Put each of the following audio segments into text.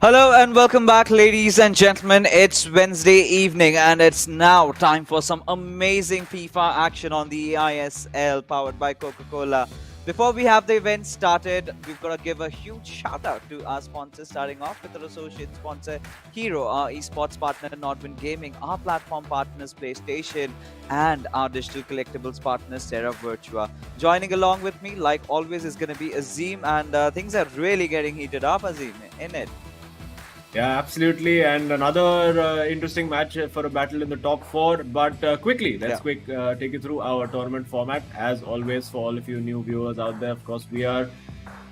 Hello and welcome back, ladies and gentlemen. It's Wednesday evening, and it's now time for some amazing FIFA action on the eISL powered by Coca Cola. Before we have the event started, we've got to give a huge shout out to our sponsors, starting off with our associate sponsor, Hero, our esports partner, Nordwind Gaming, our platform partners, PlayStation, and our digital collectibles partners, Terra Virtua. Joining along with me, like always, is going to be Azim, and things are really getting heated up, Azim, in it. Yeah, absolutely. And another interesting match for a battle in the top four. But quickly, let's Yeah. take you through our tournament format. As always, for all of you new viewers out there, of course, we are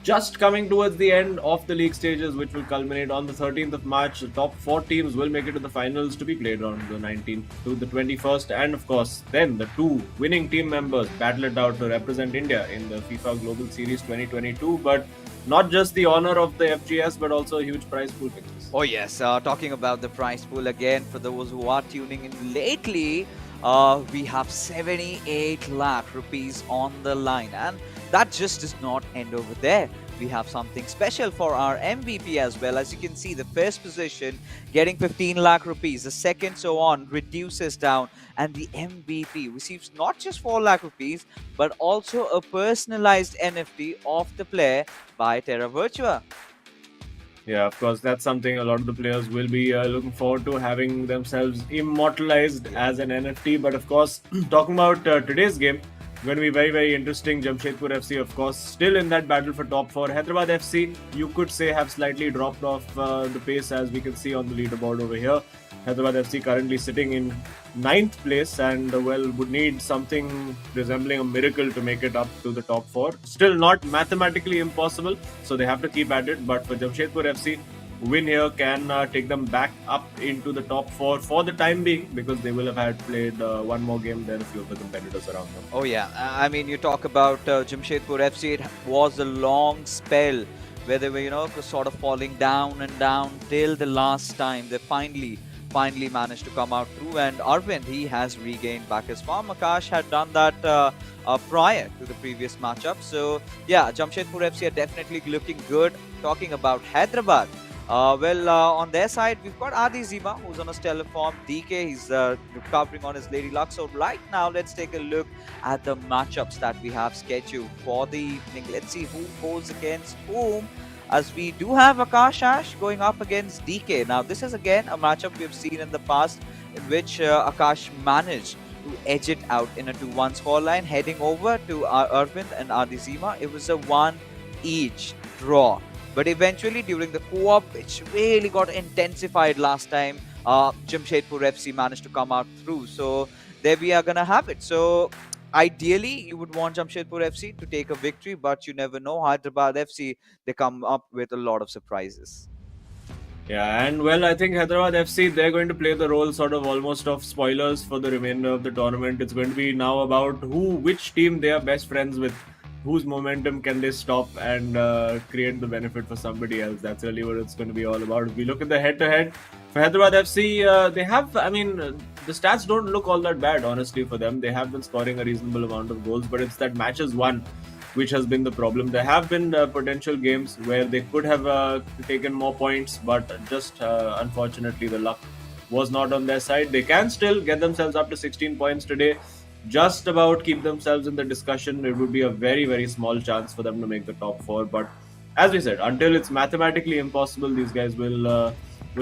just coming towards the end of the league stages, which will culminate on the 13th of March. The top four teams will make it to the finals to be played on the 19th to the 21st. And of course, then the two winning team members battle it out to represent India in the FIFA Global Series 2022. But not just the honor of the FGS, but also a huge prize pool fixtures. Oh yes, talking about the prize pool again, for those who are tuning in lately, we have 78 lakh rupees on the line, and that just does not end over there. We have something special for our MVP as well. As you can see, the first position getting 15 lakh rupees, the second so on reduces down, and the MVP receives not just 4 lakh rupees but also a personalized NFT of the player by Terra Virtua. Yeah, of course, that's something a lot of the players will be looking forward to, having themselves immortalized as an NFT. But of course, talking about today's game, going to be very, very interesting. Jamshedpur FC, of course, still in that battle for top four. Hyderabad FC, you could say, have slightly dropped off the pace, as we can see on the leaderboard over here. Hyderabad FC currently sitting in ninth place and would need something resembling a miracle to make it up to the top four. Still not mathematically impossible, so they have to keep at it. But for Jamshedpur FC, win here can take them back up into the top four for the time being, because they will have had played one more game than a few of the competitors around them. Oh yeah, I mean, you talk about Jamshedpur FC. It was a long spell where they were, sort of falling down and down till the last time they finally managed to come out through. And Arvind, he has regained back his form. Akash had done that prior to the previous matchup. So yeah, Jamshedpur FC are definitely looking good. Talking about Hyderabad. On their side, we've got Adi Zima, who's on a stellar form. DK, he's recovering on his lady luck. So right now, let's take a look at the matchups that we have scheduled for the evening. Let's see who goes against whom, as we do have Akash Ash going up against DK. Now, this is again a matchup we've seen in the past, in which Akash managed to edge it out in a 2-1 scoreline, heading over to Arvind and Adi Zima. It was a 1 each draw. But eventually, during the co-op, which really got intensified last time, Jamshedpur FC managed to come out through. So there we are going to have it. So ideally, you would want Jamshedpur FC to take a victory, but you never know. Hyderabad FC, they come up with a lot of surprises. Yeah, and I think Hyderabad FC, they're going to play the role sort of almost of spoilers for the remainder of the tournament. It's going to be now about which team they are best friends with, whose momentum can they stop and create the benefit for somebody else. That's really what it's going to be all about. If we look at the head-to-head for Hyderabad FC, they have, the stats don't look all that bad, honestly, for them. They have been scoring a reasonable amount of goals, but it's that matches won which has been the problem. There have been potential games where they could have taken more points, but just unfortunately the luck was not on their side. They can still get themselves up to 16 points today, just about keep themselves in the discussion. It would be a very, very small chance for them to make the top four, but as we said, until it's mathematically impossible, these guys will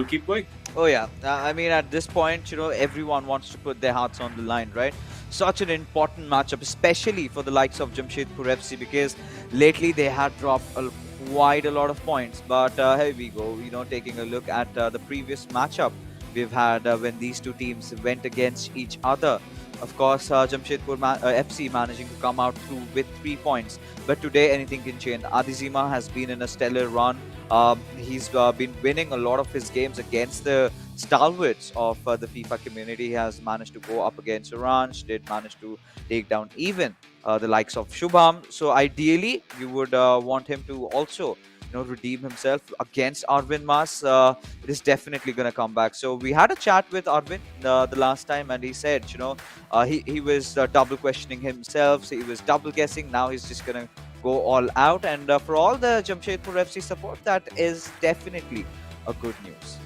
keep going. Oh yeah, I mean, at this point, everyone wants to put their hearts on the line, right? Such an important matchup, especially for the likes of Jamshedpur FC, because lately they had dropped quite a lot of points. But here we go, taking a look at the previous matchup we've had when these two teams went against each other. Of course, Jamshedpur FC managing to come out through with 3 points. But today, anything can change. Adizima has been in a stellar run. He's been winning a lot of his games against the stalwarts of the FIFA community. He has managed to go up against Orange, did manage to take down even the likes of Shubham. So ideally, you would want him to also redeem himself against Arvind Mas. It is definitely going to come back. So we had a chat with Arvind the last time, and he said, he was double questioning himself. So he was double guessing. Now he's just going to go all out. And for all the Jamshedpur FC support, that is definitely a good news.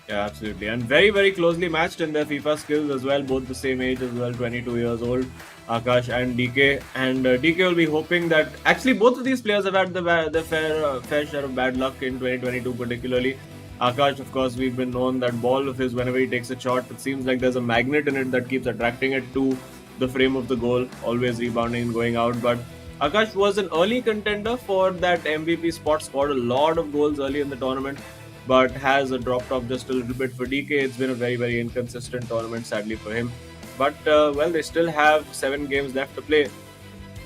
Yeah, absolutely. And very, very closely matched in their FIFA skills as well, both the same age as well, 22 years old, Akash and DK. And DK will be hoping that actually both of these players have had the fair share of bad luck in 2022, particularly. Akash, of course, we've been known that ball of his, whenever he takes a shot, it seems like there's a magnet in it that keeps attracting it to the frame of the goal, always rebounding and going out. But Akash was an early contender for that MVP spot, scored a lot of goals early in the tournament, but has dropped off just a little bit for DK. It's been a very, very inconsistent tournament, sadly for him. But well, they still have 7 games left to play,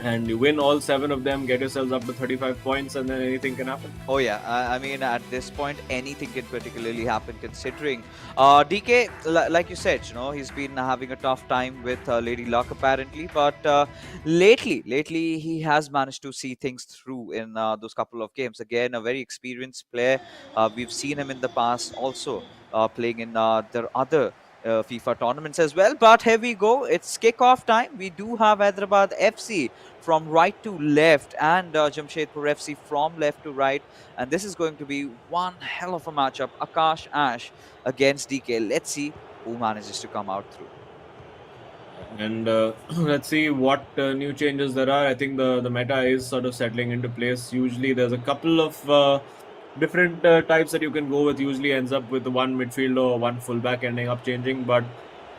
and you win all 7 of them, get yourselves up to 35 points, and then anything can happen. Oh yeah, I mean at this point anything can particularly happen considering DK, like you said, he's been having a tough time with Lady Luck apparently, but lately he has managed to see things through in those couple of games. Again, a very experienced player. We've seen him in the past also playing in their other FIFA tournaments as well. But here we go. It's kickoff time. We do have Hyderabad FC from right to left and Jamshedpur FC from left to right. And this is going to be one hell of a matchup. Akash Ash against DK. Let's see who manages to come out through. And let's see what new changes there are. I think the meta is sort of settling into place. Usually, there's a couple of different types that you can go with. Usually, ends up with one midfielder or one fullback ending up changing. But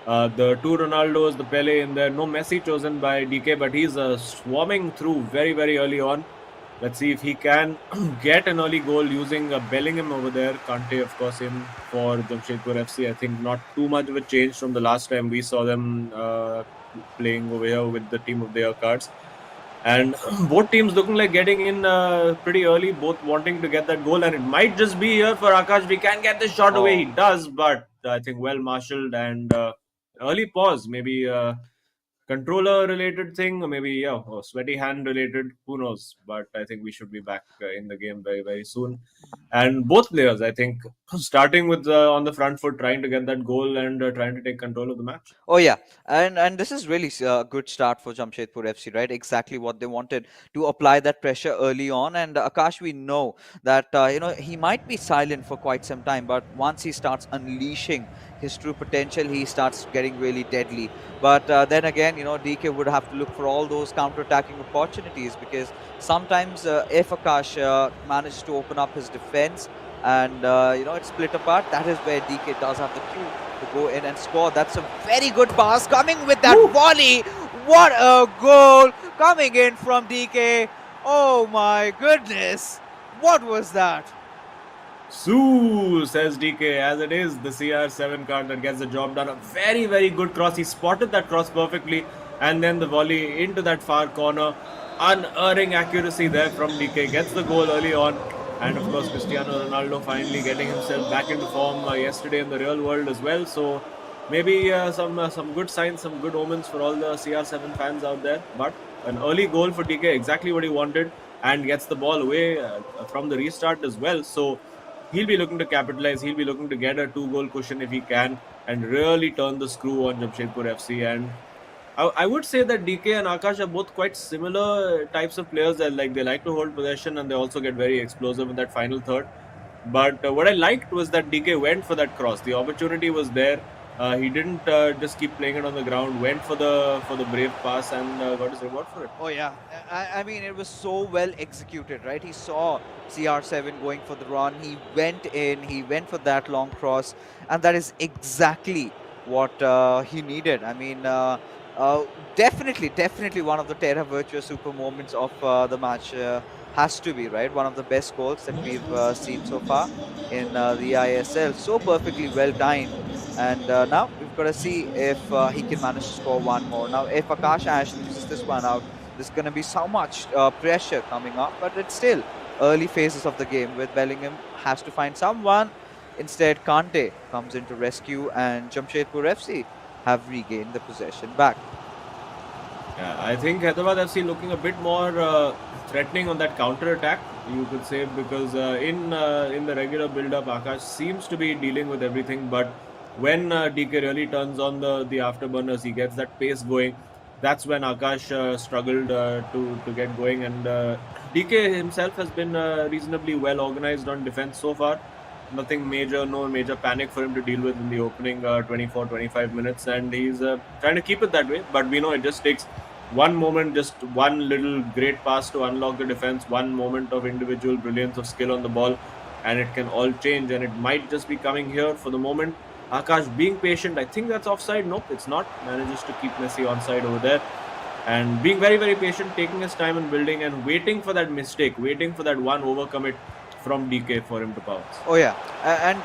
the two Ronaldos, the Pele in there, no Messi chosen by DK, but he's swarming through very, very early on. Let's see if he can get an early goal using Bellingham over there. Kante, of course, in for Jamshedpur FC. I think not too much of a change from the last time we saw them playing over here with the team of their cards. And both teams looking like getting in pretty early, both wanting to get that goal. And it might just be here for Akash. We can get this shot away. He does, but I think well marshaled and early pause. Maybe controller related thing, or maybe or sweaty hand related, who knows. But I think we should be back in the game very, very soon. And both players, I think, starting with on the front foot, trying to get that goal and trying to take control of the match. Oh yeah, and this is really a good start for Jamshedpur FC, right? Exactly what they wanted, to apply that pressure early on. And Akash, we know that he might be silent for quite some time, but once he starts unleashing his true potential, he starts getting really deadly. But then again, DK would have to look for all those counter-attacking opportunities, because sometimes if Akash manages to open up his defense and it's split apart, that is where DK does have the cue to go in and score. That's a very good pass coming with that volley. What a goal coming in from DK. Oh my goodness. What was that? Sue, says DK, as it is the CR7 card that gets the job done. A very, very good cross. He spotted that cross perfectly, and then the volley into that far corner. Unerring accuracy there from DK. Gets the goal early on. And of course, Cristiano Ronaldo finally getting himself back into form yesterday in the real world as well. So maybe some good signs, some good omens for all the CR7 fans out there. But an early goal for DK, exactly what he wanted, and gets the ball away from the restart as well. So he'll be looking to capitalize. He'll be looking to get a 2-goal cushion if he can, and really turn the screw on Jamshedpur FC. And I would say that DK and Akash are both quite similar types of players. That they like to hold possession, and they also get very explosive in that final third. But what I liked was that DK went for that cross. The opportunity was there. He didn't just keep playing it on the ground. Went for the brave pass and got his reward for it. Oh yeah, I mean it was so well executed, right? He saw CR7 going for the run. He went in. He went for that long cross, and that is exactly what he needed. I mean, definitely one of the Terra Virtua super moments of the match. Has to be, right, one of the best goals that we've seen so far in the eISL. So perfectly well timed. And now we've got to see if he can manage to score one more. Now, if Akash Ash loses this one out, there's going to be so much pressure coming up. But it's still early phases of the game, with Bellingham has to find someone. Instead, Kante comes in to rescue, and Jamshedpur FC have regained the possession back. Yeah, I think Hyderabad FC looking a bit more threatening on that counter attack, you could say, because in the regular build-up, Akash seems to be dealing with everything. But when DK really turns on the afterburners, he gets that pace going. That's when Akash struggled to get going. And DK himself has been reasonably well organized on defense so far. nothing major, no major panic for him to deal with in the opening 24-25 minutes, and he's trying to keep it that way. But we know it just takes one moment, just one little great pass to unlock the defense, one moment of individual brilliance of skill on the ball, and it can all change. And it might just be coming here for the moment. Akash being patient. I think that's offside. Nope, it's not. Manages to keep Messi onside over there. And being very, very patient, taking his time in building and waiting for that mistake, waiting for that one overcommit from DK for him to pounce. Oh yeah, and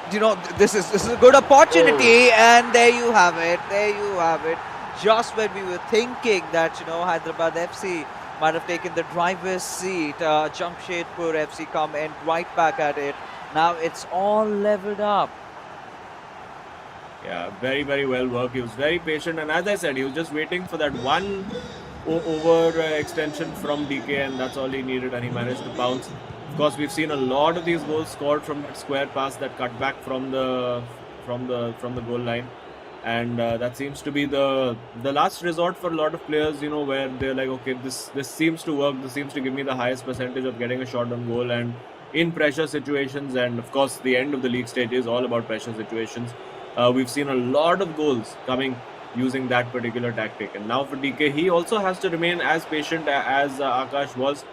this is a good Oh, opportunity, and there you have it. There you have it. Just when we were thinking that Hyderabad FC might have taken the driver's seat, Jamshedpur FC come in right back at it. Now it's all leveled up. yeah, very, very well worked. He was very patient, and as I said, he was just waiting for that one over extension from DK, and that's all he needed, and he managed to pounce. Of course, we've seen a lot of these goals scored from that square pass, that cut back from the goal line, and that seems to be the last resort for a lot of players. Where they're like, okay, this seems to work. This seems to give me the highest percentage of getting a shot on goal, and in pressure situations, and of course, the end of the league stage is all about pressure situations. We've seen a lot of goals coming using that particular tactic. And now for DK, he also has to remain as patient as Akash was.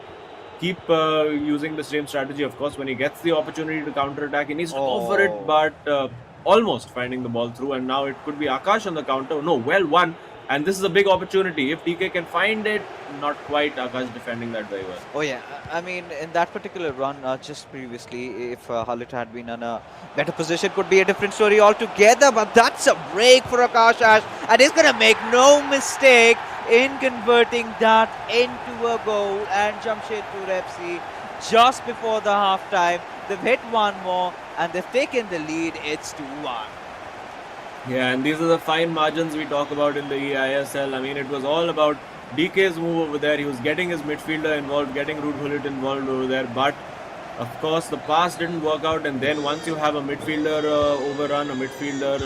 Keep using the same strategy. Of course, when he gets the opportunity to counter attack, he needs to go for it, Oh. but almost finding the ball through. And now it could be Akash on the counter. No, well won. And this is a big opportunity. If DK can find it, not quite. Akash defending that very well. Oh yeah, I mean in that particular run, just previously, if Halit had been in a better position, could be a different story altogether. But that's a break for Akash Ash, and he's gonna make no mistake in converting that into a goal. And Jamshedpur FC, just before the half-time, they've hit one more and they've taken the lead. It's 2-1. Yeah, and these are the fine margins we talk about in the eISL. I mean, it was all about DK's move over there. He was getting his midfielder involved, getting Ruud Gullit involved over there. But, of course, the pass didn't work out. And then once you have a midfielder overrun, a midfielder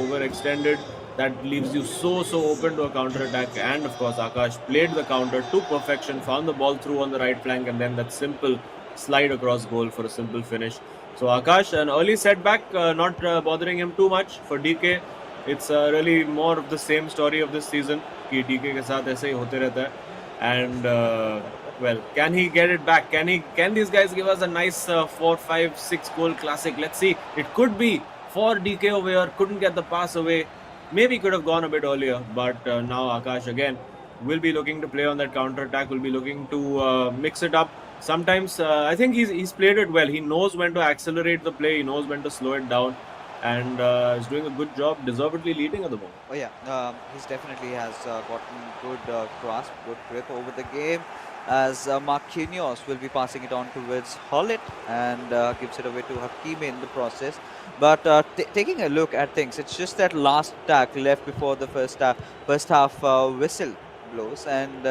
overextended, that leaves you so open to a counter-attack. And, of course, Akash played the counter to perfection, found the ball through on the right flank, and then that simple slide across goal for a simple finish. So Akash, an early setback, not bothering him too much. For DK, it's really more of the same story of this season. कि DK के साथ ऐसे ही होते रहता है. And well, can he get it back? Can these guys give us a nice 4, 5, 6 goal classic? Let's see. It could be for DK over here. Couldn't get the pass away. Maybe could have gone a bit earlier, but now Akash again will be looking to play on that counter attack. Will be looking to mix it up. Sometimes I think he's played it well. He knows when to accelerate the play. He knows when to slow it down, and is doing a good job. Deservedly leading at the moment. Oh yeah, he's definitely has gotten good grasp, good grip over the game. As Marquinhos will be passing it on towards Hullet and gives it away to Hakimi in the process. But taking a look at things, it's just that last attack left before the first half whistle blows, and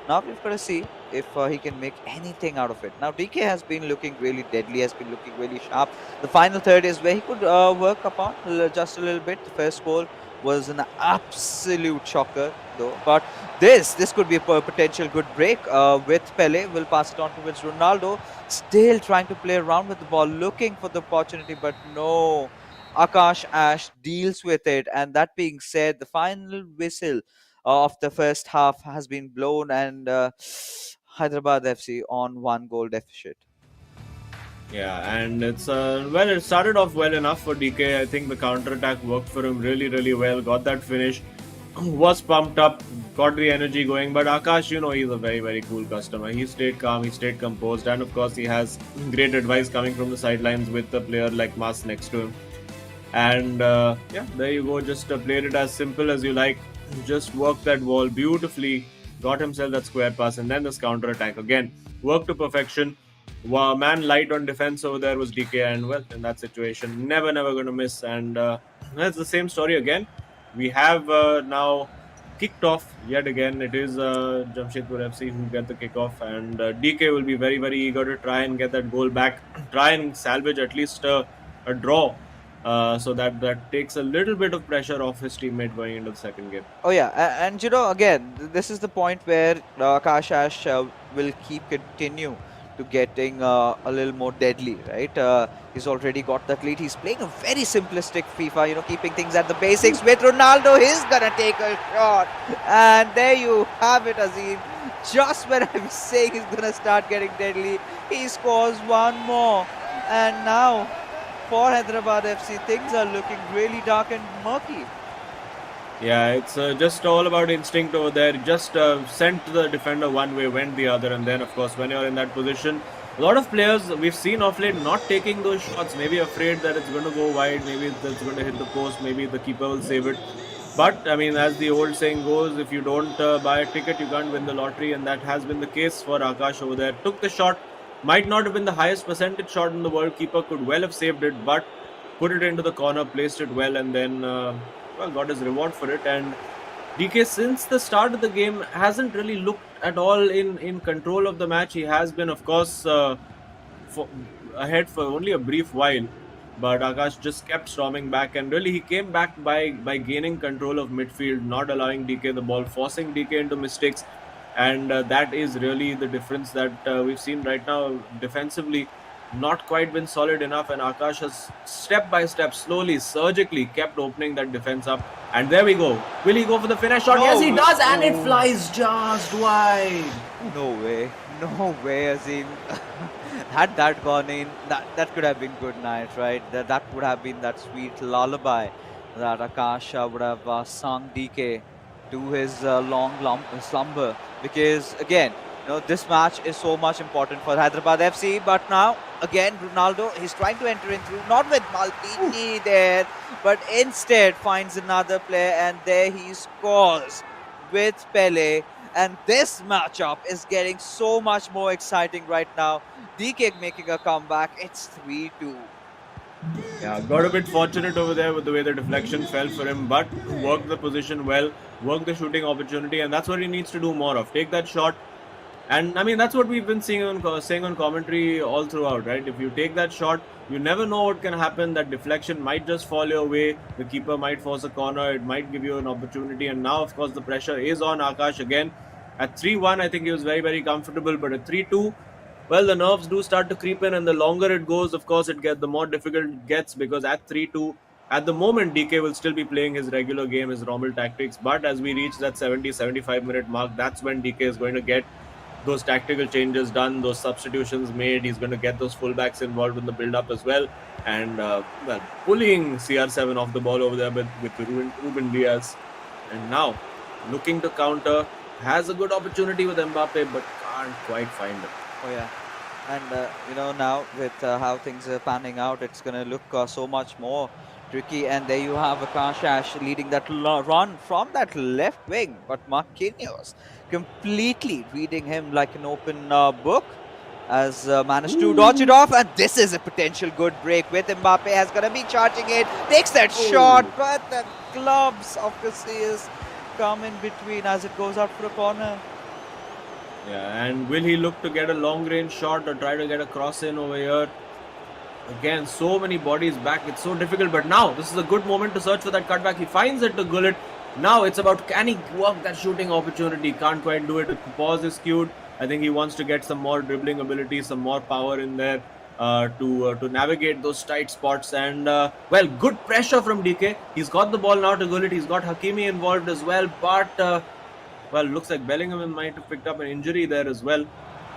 now we've got to see if he can make anything out of it. Now DK has been looking really deadly, has been looking really sharp. The final third is where he could work upon just a little bit. The first goal was an absolute shocker though, but this could be a potential good break with Pele. Will pass it on towards Ronaldo, still trying to play around with the ball, looking for the opportunity, but no. Akash Ash deals with it, and that being said, the final whistle of the first half has been blown, and Hyderabad FC on 1 goal deficit. Yeah, and it's well, it started off well enough for DK. I think the counter attack worked for him really, really well. Got that finish, was pumped up, got the energy going. But Akash, he's a very, very cool customer. He stayed calm, he stayed composed, and of course, he has great advice coming from the sidelines with a player like Mas next to him. And yeah, there you go. Just played it as simple as you like. Just worked that ball beautifully. Got himself that square pass, and then this counter attack again worked to perfection. Man light on defense over there was DK, and well, in that situation, never going to miss. And that's the same story again. We have now kicked off yet again. It is Jamshedpur FC who get the kickoff, and DK will be very, very eager to try and get that goal back, try and salvage at least a draw. So that takes a little bit of pressure off his teammate going into the second game. Oh yeah, and again, this is the point where Akash Ash will continue to getting a little more deadly, right? He's already got that lead. He's playing a very simplistic FIFA, keeping things at the basics with Ronaldo. He's gonna take a shot, and there you have it, Azim. Just when I was saying he's gonna start getting deadly, he scores one more, and now for Hyderabad FC, things are looking really dark and murky. Yeah, it's just all about instinct over there. Just sent the defender one way, went the other, and then of course when you're in that position, a lot of players we've seen off late not taking those shots. Maybe afraid that it's going to go wide, maybe it's going to hit the post, maybe the keeper will save it. But I mean, as the old saying goes, if you don't buy a ticket, you can't win the lottery, and that has been the case for Akash over there. Took the shot, might not have been the highest percentage shot in the world. Keeper could well have saved it, but put it into the corner, placed it well, and then got his reward for it. And DK, since the start of the game, hasn't really looked at all in control of the match. He has been, of course, for, ahead for only a brief while, but Akash just kept storming back, and really he came back by gaining control of midfield, not allowing DK the ball, forcing DK into mistakes, and that is really the difference that we've seen right now defensively. Not quite been solid enough, and Akash has step by step, slowly, surgically kept opening that defense up. And there we go. Will he go for the finish shot? Yes, he does, and it flies just wide. No way. No way, Azim. Had that gone in, that could have been good night, right? That would have been that sweet lullaby that Akash would have sung DK to his slumber. Because again, this match is so much important for Hyderabad FC. But now, again, Ronaldo, he's trying to enter in through, not with Maldini there, but instead finds another player, and there he scores with Pele. And this matchup is getting so much more exciting right now. DK making a comeback. It's 3-2. Yeah, got a bit fortunate over there with the way the deflection fell for him, but worked the position well, worked the shooting opportunity, and that's what he needs to do more of. Take that shot. And I mean, that's what we've been saying on commentary all throughout, right? If you take that shot, you never know what can happen. That deflection might just fall your way. The keeper might force a corner. It might give you an opportunity. And now, of course, the pressure is on Akash again. At 3-1, I think he was very, very comfortable. But at 3-2, well, the nerves do start to creep in. And the longer it goes, of course, the more difficult it gets. Because at 3-2, at the moment, DK will still be playing his regular game, his normal tactics. But as we reach that 70-75 minute mark, that's when DK is going to get those tactical changes done, those substitutions made. He's going to get those fullbacks involved in the build-up as well. And, pulling CR7 off the ball over there with Ruben Diaz. And now, looking to counter, has a good opportunity with Mbappe, but can't quite find it. Oh, yeah. And, now with how things are panning out, it's going to look so much more tricky. And there you have Akash leading that run from that left wing. But Marquinhos completely reading him like an open book, has managed to dodge it off. And this is a potential good break with Mbappe. Has going to be charging it. Takes that shot, but the gloves of Casillas come in between as it goes out for a corner. Yeah, and will he look to get a long range shot or try to get a cross in over here? Again, so many bodies back. It's so difficult. But now, this is a good moment to search for that cutback. He finds it to Gullit. Now it's about, can he work that shooting opportunity? Can't quite do it. The pause is skewed. I think he wants to get some more dribbling ability, some more power in there to navigate those tight spots. And, good pressure from DK. He's got the ball now to Gullit. He's got Hakimi involved as well. But... looks like Bellingham might have picked up an injury there as well.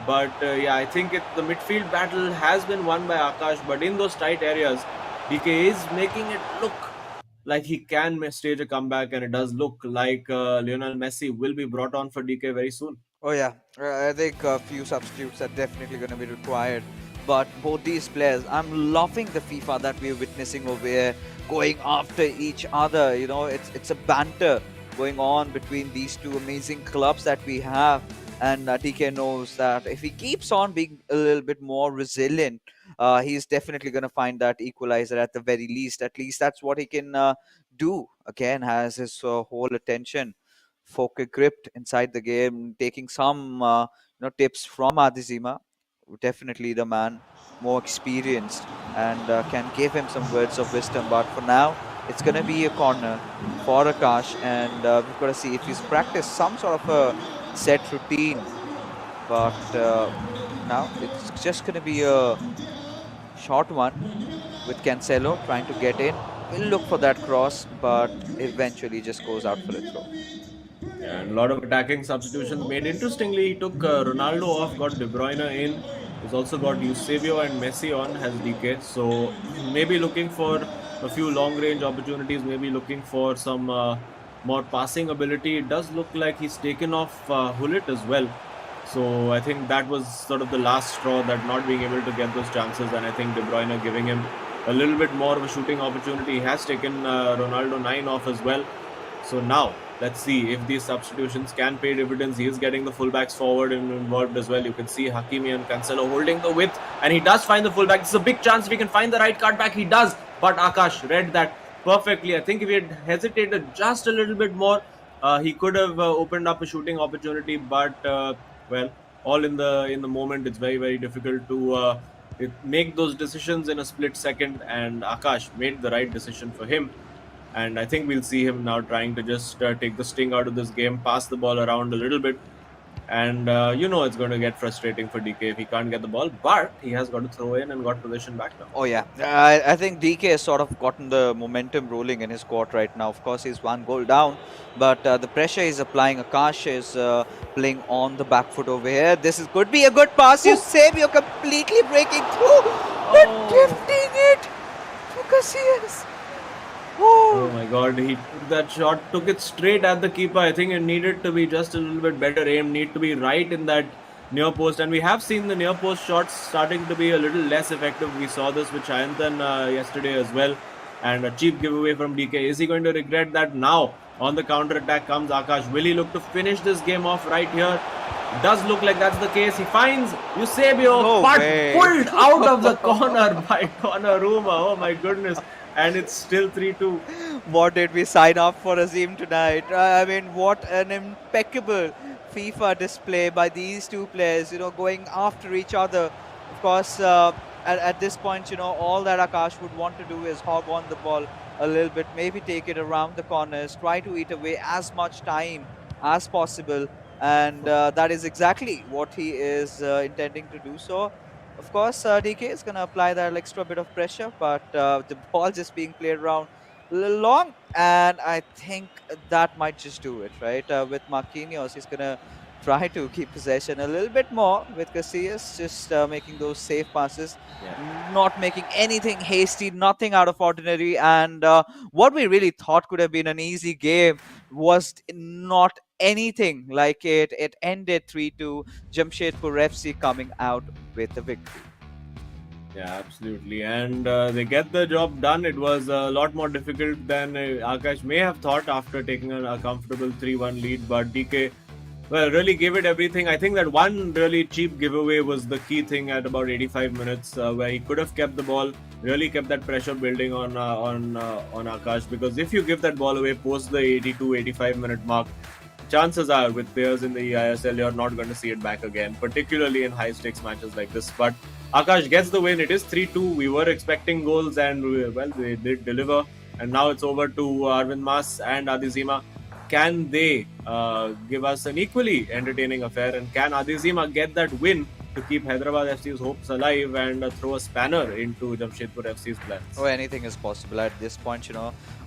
But I think the midfield battle has been won by Akash. But in those tight areas, DK is making it look like he can stage a comeback. And it does look like Lionel Messi will be brought on for DK very soon. Oh, yeah. I think a few substitutes are definitely going to be required. But both these players, I'm loving the FIFA that we're witnessing over here, going after each other. It's a banter going on between these two amazing clubs that we have. And DK knows that if he keeps on being a little bit more resilient, he's definitely going to find that equalizer at the very least. At least that's what he can do. Again, has his whole attention focus gripped inside the game, taking some tips from Adizima. Definitely the man more experienced, and can give him some words of wisdom. But for now, it's going to be a corner for Akash, and we've got to see if he's practiced some sort of a set routine. But Now it's just going to be a short one with Cancelo trying to get in. We'll look for that cross, but eventually just goes out for a throw. Yeah, and a lot of attacking substitutions made. Interestingly, he took Ronaldo off, got De Bruyne in. He's also got Eusebio and Messi on, has DK. So maybe looking for a few long range opportunities, maybe looking for some more passing ability. It does look like he's taken off Hullet as well. So I think that was sort of the last straw, that not being able to get those chances. And I think De Bruyne giving him a little bit more of a shooting opportunity. He has taken Ronaldo 9 off as well. So now let's see if these substitutions can pay dividends. He is getting the fullbacks forward and involved as well. You can see Hakimi and Cancelo holding the width, and he does find the fullback. It's a big chance if he can find the right card back. He does, but Akash read that perfectly. I think if he had hesitated just a little bit more, he could have opened up a shooting opportunity. But well, all in the moment. It's very difficult to make those decisions in a split second, and Akash made the right decision for him. And I think we'll see him now trying to just take the sting out of this game, pass the ball around a little bit. And it's going to get frustrating for DK if he can't get the ball, but he has got to throw in and got possession back now. Oh yeah, I think DK has sort of gotten the momentum rolling in his court right now. Of course, he's one goal down, but the pressure he's applying. Akash is playing on the back foot over here. This is could be a good pass. You save, you're completely breaking through, but gifting it to Casillas. Oh my god, he took that shot, took it straight at the keeper. I think it needed to be just a little bit better aim, need to be right in that near post. And we have seen the near post shots starting to be a little less effective. We saw this with Chayanthan yesterday as well. And a cheap giveaway from DK. Is he going to regret that now? On the counter attack comes Akash. Will he look to finish this game off right here? Does look like that's the case. He finds Eusebio, but pulled out of the corner by Donnarumma. Oh my goodness. And it's still 3-2. What did we sign up for, Azim, tonight? I mean, what an impeccable FIFA display by these two players, going after each other. Of course, at this point, all that Akash would want to do is hog on the ball a little bit, maybe take it around the corners, try to eat away as much time as possible. And that is exactly what he is intending to do. So, of course, DK is going to apply that extra bit of pressure, but the ball just being played around a little long, and I think that might just do it, right? With Marquinhos, he's going to try to keep possession a little bit more with Casillas, just making those safe passes, not making anything hasty, nothing out of ordinary. And what we really thought could have been an easy game was not anything like it. It ended 3-2. Jamshedpur FC coming out with the victory. Yeah, absolutely. And they get the job done. It was a lot more difficult than Akash may have thought after taking a comfortable 3-1 lead. But DK, well, really gave it everything. I think that one really cheap giveaway was the key thing at about 85 minutes, where he could have kept the ball, really kept that pressure building on Akash. Because if you give that ball away post the 82-85 minute mark, chances are with players in the eISL, you're not going to see it back again, particularly in high stakes matches like this. But Akash gets the win. It is 3-2. We were expecting goals, and well, they did deliver. And now it's over to Arvind Mas and Adizima. Can they give us an equally entertaining affair? And can Adizima get that win to keep Hyderabad FC's hopes alive and throw a spanner into Jamshedpur FC's plans? Oh, anything is possible at this point,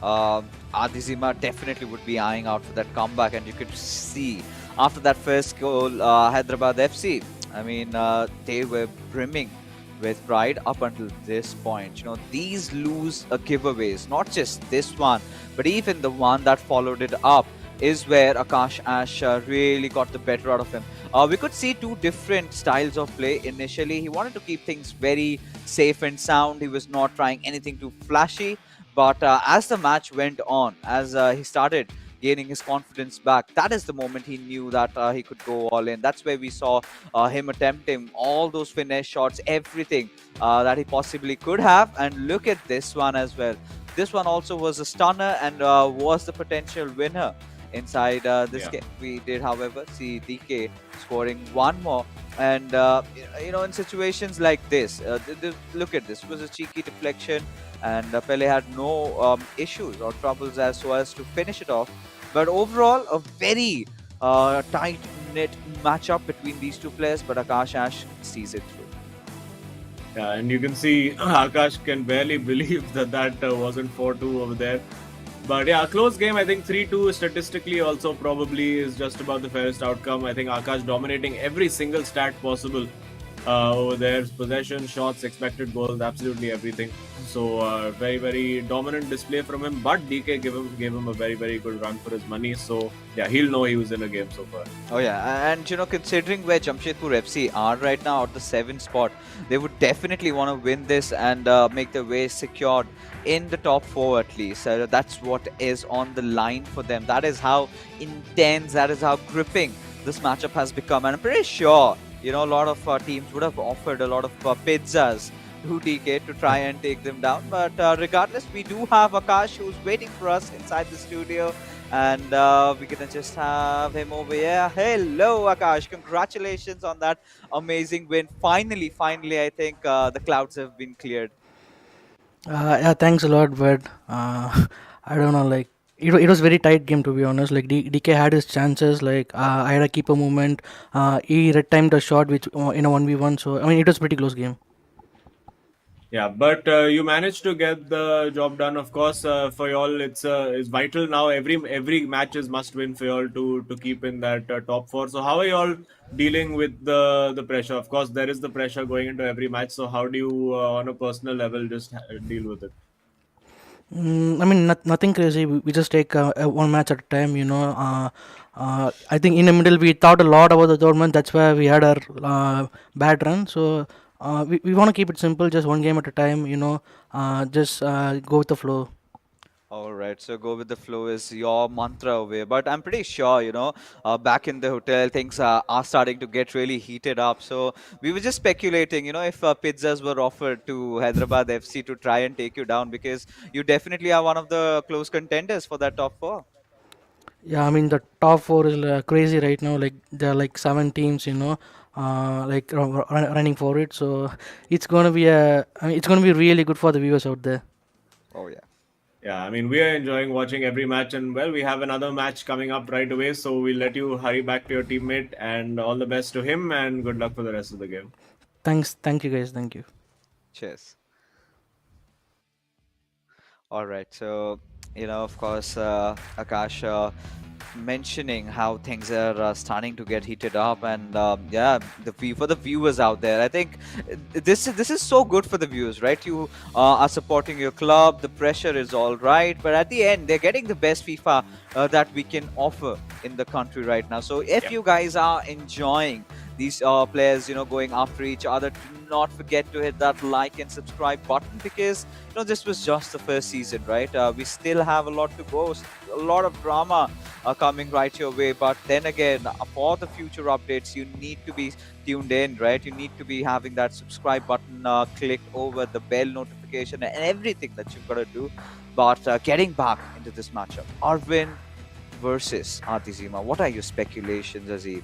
Adizima definitely would be eyeing out for that comeback, and you could see after that first goal, Hyderabad FC, I mean, they were brimming with pride up until this point. These lose giveaways, not just this one, but even the one that followed it up is where Akash Ash really got the better out of him. We could see two different styles of play initially. He wanted to keep things very safe and sound. He was not trying anything too flashy. But as the match went on, as he started gaining his confidence back, that is the moment he knew that he could go all in. That's where we saw him attempting all those finesse shots, everything that he possibly could have. And look at this one as well. This one also was a stunner and was the potential winner inside this game. We did, however, see DK scoring one more. And, in situations like this, look at this. It was a cheeky deflection, and Pele had no issues or troubles as to finish it off. But overall, a very tight knit matchup between these two players, but Akash Ash sees it through. Yeah, and you can see Akash can barely believe that wasn't 4-2 over there. But yeah, a close game. I think 3-2 statistically also probably is just about the fairest outcome. I think Akash dominating every single stat possible over there. Possession, shots, expected goals, absolutely everything. So very, very dominant display from him. But DK gave him a very, very good run for his money. So yeah, he'll know he was in a game so far. Oh yeah, and considering where Jamshedpur FC are right now at the 7th spot, they would definitely want to win this and make their way secured in the top 4 at least. That's what is on the line for them. That is how intense, that is how gripping this matchup has become. And I'm pretty sure, a lot of teams would have offered a lot of pizzas to DK to try and take them down. But regardless, we do have Akash who's waiting for us inside the studio. And we're going to just have him over here. Hello, Akash. Congratulations on that amazing win. Finally, I think the clouds have been cleared. Yeah, thanks a lot, but I don't know, like it was very tight game to be honest. Like DK had his chances. Like I had a keeper movement. He red timed a shot which in a 1v1. So I mean, it was pretty close game. Yeah, but you managed to get the job done. Of course, for y'all, it's vital now. Every match is must win for y'all to keep in that top 4. So how are y'all dealing with the pressure? Of course, there is the pressure going into every match. So how do you, on a personal level, just deal with it? I mean, nothing crazy. We just take one match at a time. I think in the middle we thought a lot about the tournament. That's why we had our bad run. So we want to keep it simple, just one game at a time. Just go with the flow. All right, so go with the flow is your mantra over here. But I'm pretty sure, back in the hotel, things are starting to get really heated up. So we were just speculating, if pizzas were offered to Hyderabad FC to try and take you down, because you definitely are one of the close contenders for that top 4. Yeah, I mean the top 4 is crazy right now. Like there are like 7 teams, running for it. So it's gonna be it's gonna be really good for the viewers out there. Oh, yeah. Yeah, I mean, we are enjoying watching every match, and well, we have another match coming up right away. So we'll let you hurry back to your teammate, and all the best to him, and good luck for the rest of the game. Thank you guys, thank you. Cheers. All right, so, of course, Akash, mentioning how things are starting to get heated up, and yeah, for the viewers out there, I think this is so good for the viewers, right? You are supporting your club, the pressure is all right, but at the end they're getting the best FIFA that we can offer in the country right now. So if Yep. you guys are enjoying these players going after each other, do not forget to hit that like and subscribe button, because this was just the first season, right? We still have a lot to go, a lot of drama coming right your way. But then again, for the future updates, you need to be tuned in, right? You need to be having that subscribe button clicked over, the bell notification, and everything that you've got to do. But getting back into this matchup, Arvin versus Artizima, what are your speculations, Azib?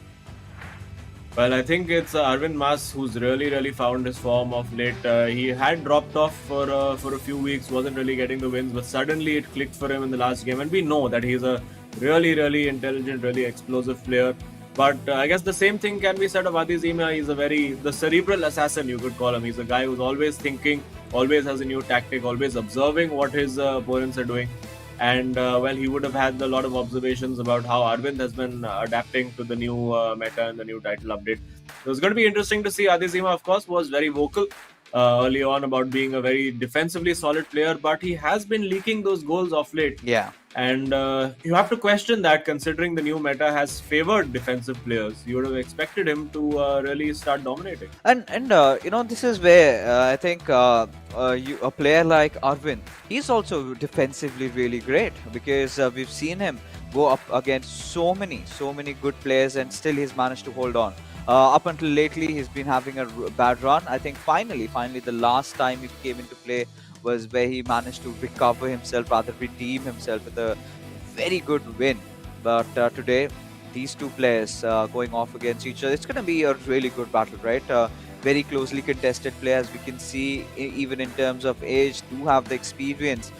Well, I think it's Arvind Mas who's really, really found his form of late. He had dropped off for a few weeks, wasn't really getting the wins, but suddenly it clicked for him in the last game. And we know that he's a really, really intelligent, really explosive player. But I guess the same thing can be said of Adi Zima. He's the cerebral assassin, you could call him. He's a guy who's always thinking, always has a new tactic, always observing what his opponents are doing. And well, he would have had a lot of observations about how Arvind has been adapting to the new meta and the new title update. So it's going to be interesting to see. Adesima, of course, was very vocal early on about being a very defensively solid player, but he has been leaking those goals off late. Yeah. And you have to question that, considering the new meta has favored defensive players. You would have expected him to really start dominating. And this is where I think a player like Arvind, he's also defensively really great, because we've seen him go up against so many good players, and still he's managed to hold on. Up until lately, he's been having a bad run. I think finally, the last time he came into play was where he managed to recover himself, rather redeem himself with a very good win. But today, these two players going off against each other, it's going to be a really good battle, right? Very closely contested players. We can see, even in terms of age, do have the experience.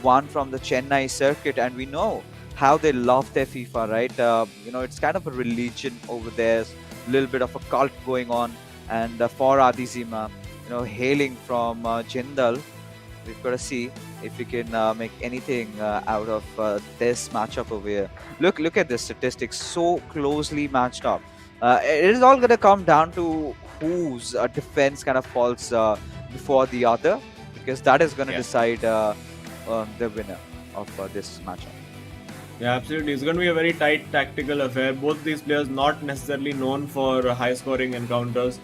One from the Chennai circuit, and we know how they love their FIFA, right? It's kind of a religion over there, a little bit of a cult going on. And for Adizima, hailing from Jindal, we've got to see if we can make anything out of this matchup over here. Look at the statistics, so closely matched up. It is all going to come down to whose defense kind of falls before the other, because that is going to Yeah. decide the winner of this matchup. Yeah, absolutely. It's going to be a very tight tactical affair. Both these players not necessarily known for high-scoring encounters.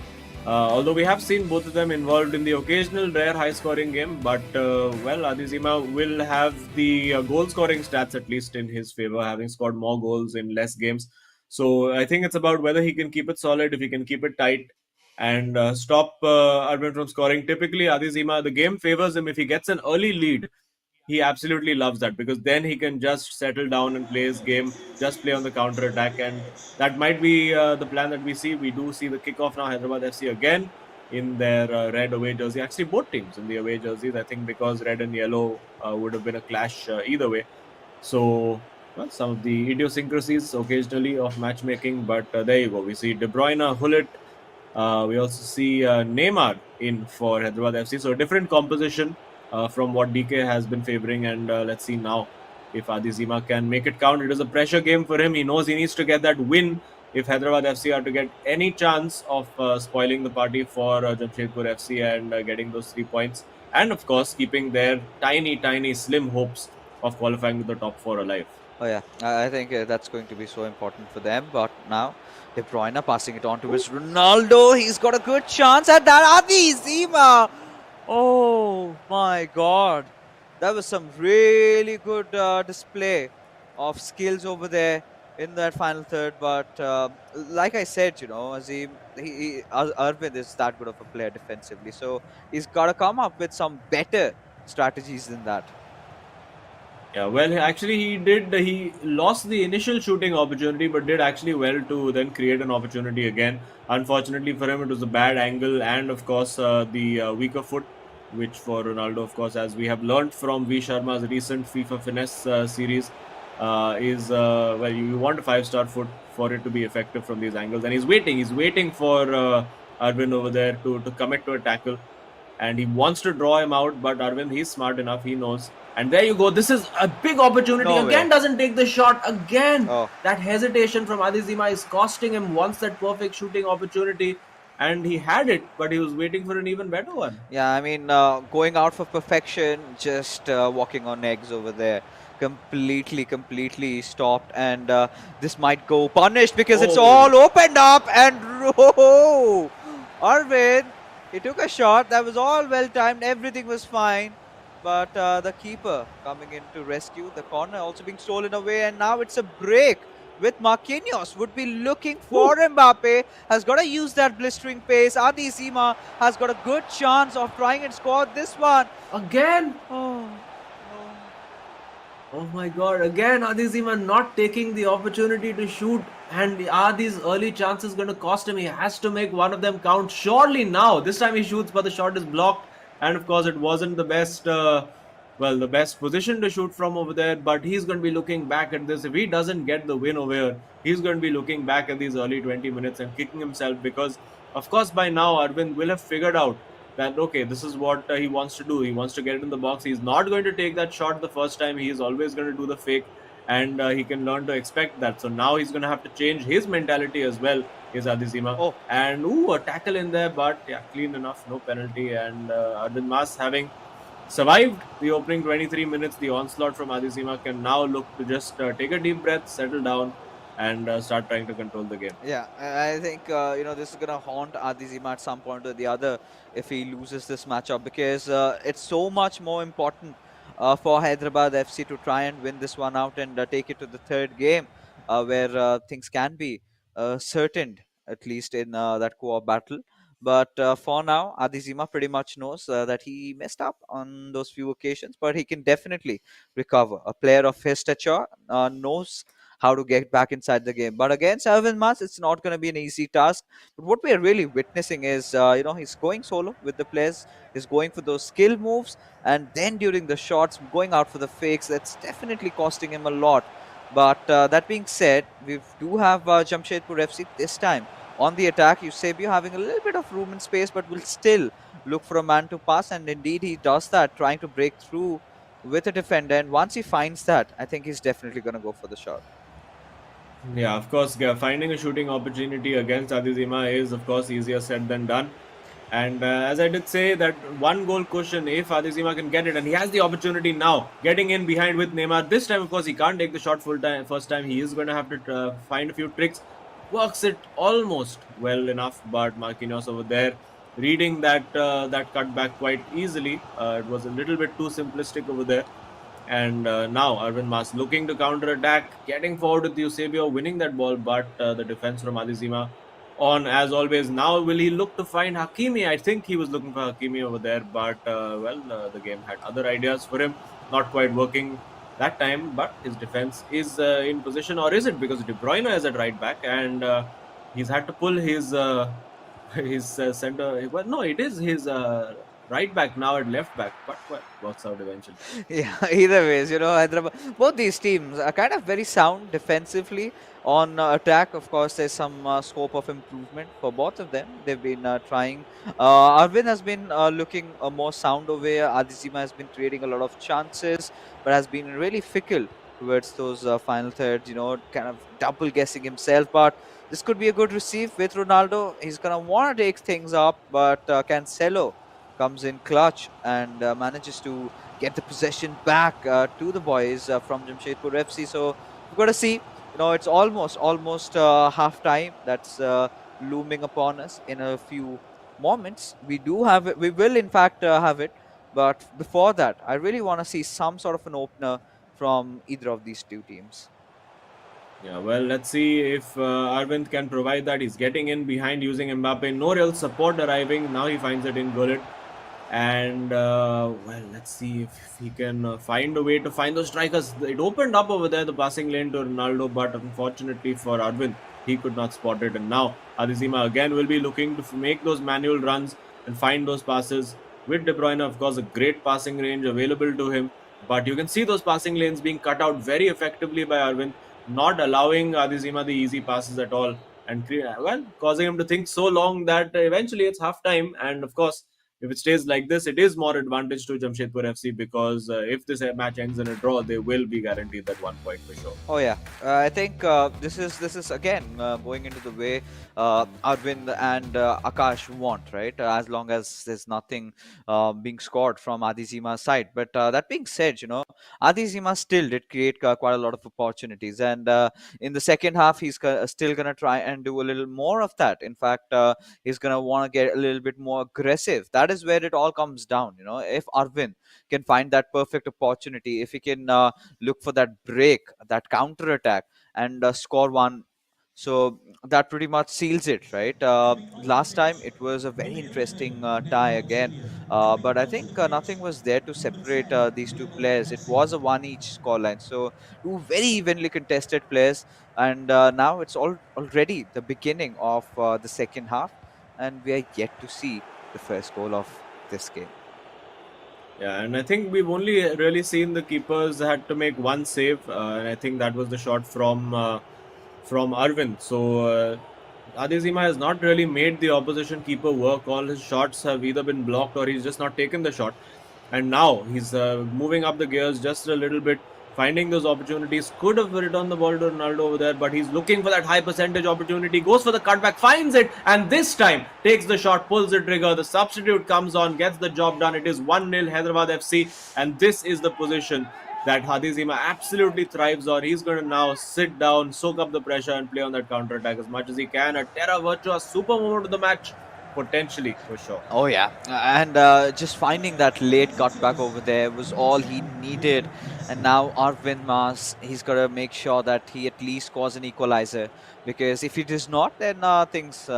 Although we have seen both of them involved in the occasional rare high-scoring game, but Adizima will have the goal-scoring stats at least in his favor, having scored more goals in less games. So I think it's about whether he can keep it solid, if he can keep it tight, and stop Arvind from scoring. Typically, Adizima, the game favors him if he gets an early lead. He absolutely loves that, because then he can just settle down and play his game, just play on the counter attack, and that might be the plan that we see. We do see the kickoff now. Hyderabad FC again in their red away jersey. Actually, both teams in the away jerseys. I think because red and yellow would have been a clash either way. So, well, some of the idiosyncrasies occasionally of matchmaking, but there you go. We see De Bruyne, Hullet. We also see Neymar in for Hyderabad FC. So, a different composition from what DK has been favoring. And let's see now if Adizima can make it count. It is a pressure game for him. He knows he needs to get that win if Hyderabad FC are to get any chance of spoiling the party for Jamshedpur FC and getting those 3 points. And of course, keeping their tiny, tiny, slim hopes of qualifying to the top four alive. Oh yeah, I think that's going to be so important for them. But now, De Bruyne passing it on to his Ronaldo. He's got a good chance at that. Adizima. Oh my God, that was some really good display of skills over there in that final third. But like I said, Azim, Arvind is that good of a player defensively, so he's got to come up with some better strategies than that. Yeah, well, actually, he did. He lost the initial shooting opportunity, but did actually well to then create an opportunity again. Unfortunately for him, it was a bad angle, and of course, the weaker foot, which for Ronaldo, of course, as we have learned from V Sharma's recent FIFA Finesse series, is well, you want a 5-star foot for it to be effective from these angles, and he's waiting. He's waiting for Arvind over there to commit to a tackle, and he wants to draw him out, but Arvind, he's smart enough. He knows. And there you go. This is a big opportunity. No Again, way. doesn't take the shot. Again, Oh. that hesitation from Adizima is costing him once that perfect shooting opportunity. And he had it, but he was waiting for an even better one. Yeah, I mean, going out for perfection, just walking on eggs over there. Completely stopped. And this might go punished because it's Oh. all opened up. And oh, Arvind, he took a shot. That was all well timed. Everything was fine. But the keeper coming in to rescue. The corner also being stolen away. And now it's a break with Marquinhos. Would be looking for Mbappe. Has got to use that blistering pace. Adizima has got a good chance of trying and score this one. Again. Oh, Oh my God. Again, Adizima not taking the opportunity to shoot. And are these early chances going to cost him? He has to make one of them count. Surely now. This time he shoots, but the shot is blocked. And of course, it wasn't the best, the best position to shoot from over there. But he's going to be looking back at this. If he doesn't get the win over here, he's going to be looking back at these early 20 minutes and kicking himself, because, of course, by now, Arvind will have figured out that, okay, this is what he wants to do. He wants to get it in the box. He's not going to take that shot the first time. He is always going to do the fake, and he can learn to expect that. So now he's going to have to change his mentality as well, is Adizima. Oh. And a tackle in there, but yeah, clean enough, no penalty. And Arvind Mas, having survived the opening 23 minutes, the onslaught from Adizima, can now look to just take a deep breath, settle down, and start trying to control the game. yeah, I think this is gonna haunt Adizima at some point or the other if he loses this matchup, because it's so much more important for Hyderabad FC to try and win this one out and take it to the third game, where things can be certain, at least in that co-op battle. But for now, Adizima pretty much knows that he messed up on those few occasions, but he can definitely recover. A player of his stature knows how to get back inside the game. But against Alvin Mas, it's not going to be an easy task. But what we are really witnessing is, he's going solo with the players. He's going for those skill moves, and then during the shots, going out for the fakes. That's definitely costing him a lot. But that being said, we do have Jamshedpur FC this time on the attack. Eusebio having a little bit of room and space, but will still look for a man to pass. And indeed, he does that, trying to break through with a defender. And once he finds that, I think he's definitely going to go for the shot. Yeah, of course, finding a shooting opportunity against Adizima is, of course, easier said than done. And as I did say, that one goal cushion, if Adizima can get it, and he has the opportunity now, getting in behind with Neymar. This time, of course, he can't take the shot full time. First time, he is going to have to find a few tricks. Works it almost well enough, but Marquinhos over there reading that cutback quite easily. It was a little bit too simplistic over there. And now Arvind Mas looking to counter attack, getting forward with Eusebio, winning that ball, but the defense from Adizima on as always. Now will he look to find Hakimi? I think he was looking for Hakimi over there, but the game had other ideas for him, not quite working that time. But his defense is in position, or is it because De Bruyne is at right back and he's had to pull his his center? Well, no, it is his right back now at left back, but well, works out eventually. Yeah, either ways, Hyderabad, both these teams are kind of very sound defensively. On attack, of course, there's some scope of improvement for both of them. They've been trying. Arvind has been looking more sound over here. Adizima has been creating a lot of chances, but has been really fickle towards those final thirds, kind of double guessing himself. But this could be a good receive with Ronaldo. He's going to want to take things up, but Cancelo comes in clutch and manages to get the possession back to the boys from Jamshedpur FC. So we've got to see. It's almost half time. That's looming upon us in a few moments. We do have it. We will, in fact, have it. But before that, I really want to see some sort of an opener from either of these two teams. Yeah, well, let's see if Arvind can provide that. He's getting in behind using Mbappe. No real support arriving. Now he finds it in Gullit. And, well, let's see if he can find a way to find those strikers. It opened up over there, the passing lane to Ronaldo, but unfortunately for Arvind, he could not spot it. And now Adizima again will be looking to make those manual runs and find those passes. With De Bruyne, of course, a great passing range available to him. But you can see those passing lanes being cut out very effectively by Arvind, not allowing Adizima the easy passes at all, and well, causing him to think so long that eventually it's half time. And of course, if it stays like this, it is more advantage to Jamshedpur FC because if this match ends in a draw, they will be guaranteed that 1 point for sure. Oh yeah, I think this is again going into the way Arvind and Akash want, right? As long as there's nothing being scored from Adizima's side. But that being said, Adizima still did create quite a lot of opportunities, and in the second half, he's still gonna try and do a little more of that. In fact, he's gonna want to get a little bit more aggressive. That is where it all comes down. If Arvind can find that perfect opportunity, if he can look for that break, that counter attack, and score one. So that pretty much seals it, right? Last time it was a very interesting tie again, but I think nothing was there to separate these two players. It was a one each scoreline, so two very evenly contested players, and now it's already the beginning of the second half, and we are yet to see the first goal of this game. Yeah, and I think we've only really seen the keepers had to make one save, and I think that was the shot from Arvind. So Adezima has not really made the opposition keeper work. All his shots have either been blocked or he's just not taken the shot. And now he's moving up the gears just a little bit, finding those opportunities. Could have returned the ball to Ronaldo over there, but he's looking for that high percentage opportunity. Goes for the cutback, finds it, and this time takes the shot, pulls the trigger. The substitute comes on, gets the job done. It is 1-0 Hyderabad FC, and this is the position that Hadizima absolutely thrives on. He's going to now sit down, soak up the pressure, and play on that counter attack as much as he can. A Terra Virtua super moment of the match, potentially for sure. Oh yeah, and just finding that late cutback over there was all he needed. And now Arvind Mas, he's got to make sure that he at least scores an equalizer, because if he does not, then things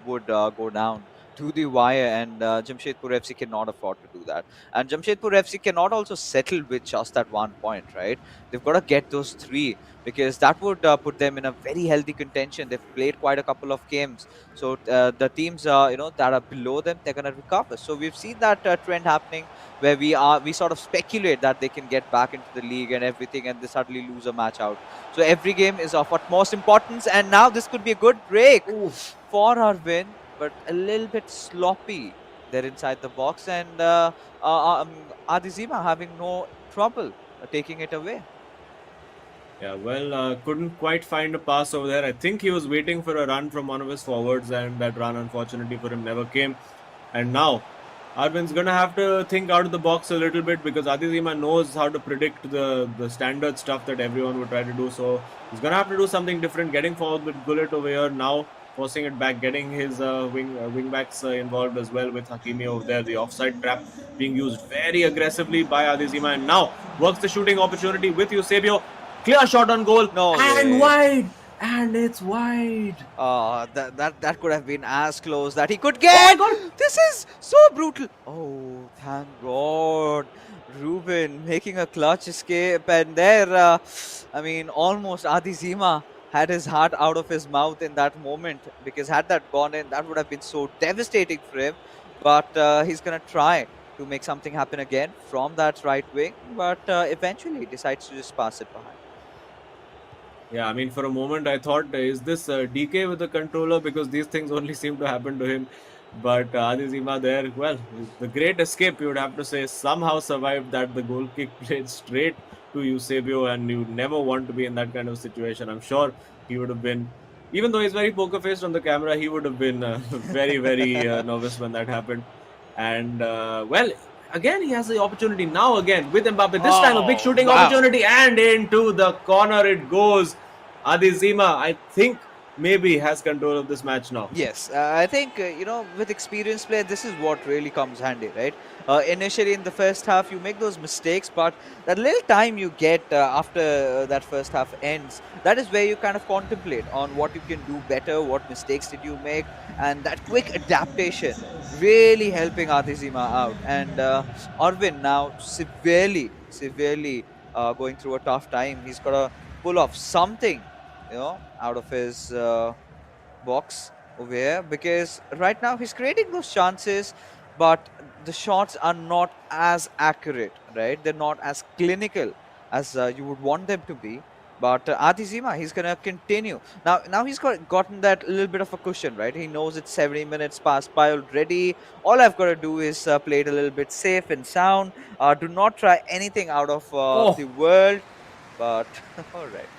would go down to the wire, and Jamshedpur FC cannot afford to do that. And Jamshedpur FC cannot also settle with just that 1 point, right? They've got to get those three, because that would put them in a very healthy contention. They've played quite a couple of games, so the teams that are below them, they're going to recover. So we've seen that trend happening, where we sort of speculate that they can get back into the league and everything, and they suddenly lose a match out. So every game is of utmost importance, and now this could be a good break Oof. for our win, but a little bit sloppy there inside the box, and Adizima having no trouble taking it away. Yeah, well, couldn't quite find a pass over there. I think he was waiting for a run from one of his forwards, and that run, unfortunately for him, never came. And now, Arvin's gonna have to think out of the box a little bit, because Adizima knows how to predict the standard stuff that everyone would try to do. So he's gonna have to do something different. Getting forward with Gullit over here now, forcing it back, getting his wing backs involved as well with Hakimi over there. The offside trap being used very aggressively by Adizima, and now works the shooting opportunity with Eusebio. Clear shot on goal, No and way. wide, and it's wide. That could have been as close that he could Oh my get. God! This is so brutal. Oh, thank God. Ruben making a clutch escape, and there, I mean, almost Adizima had his heart out of his mouth in that moment, because had that gone in, that would have been so devastating for him. But he's gonna try to make something happen again from that right wing, but eventually he decides to just pass it behind. Yeah, I mean, for a moment I thought, is this DK with the controller? Because these things only seem to happen to him. But Adizima there, well, the great escape, you would have to say, somehow survived that. The goal kick played straight to Eusebio, and you never want to be in that kind of situation. I'm sure he would have been, even though he's very poker faced on the camera, he would have been very, very nervous when that happened. And well, again, he has the opportunity now again with Mbappe. This time a big Oh, shooting wow. opportunity, and into the corner it goes. Adizima, I think, maybe has control of this match now. Yes, I think with experienced player, this is what really comes handy, right? Initially in the first half, you make those mistakes, but that little time you get after that first half ends, that is where you kind of contemplate on what you can do better, what mistakes did you make, and that quick adaptation really helping Adizima out. And Arvin now severely going through a tough time. He's got to pull off something, out of his box over here, because right now he's creating those chances, but the shots are not as accurate, right? They're not as clinical as you would want them to be. But Adizima, he's gonna continue now. Now he's gotten that little bit of a cushion, right? He knows it's 70 minutes passed by already. All I've got to do is play it a little bit safe and sound. Do not try anything out of the Oh, world. But all right.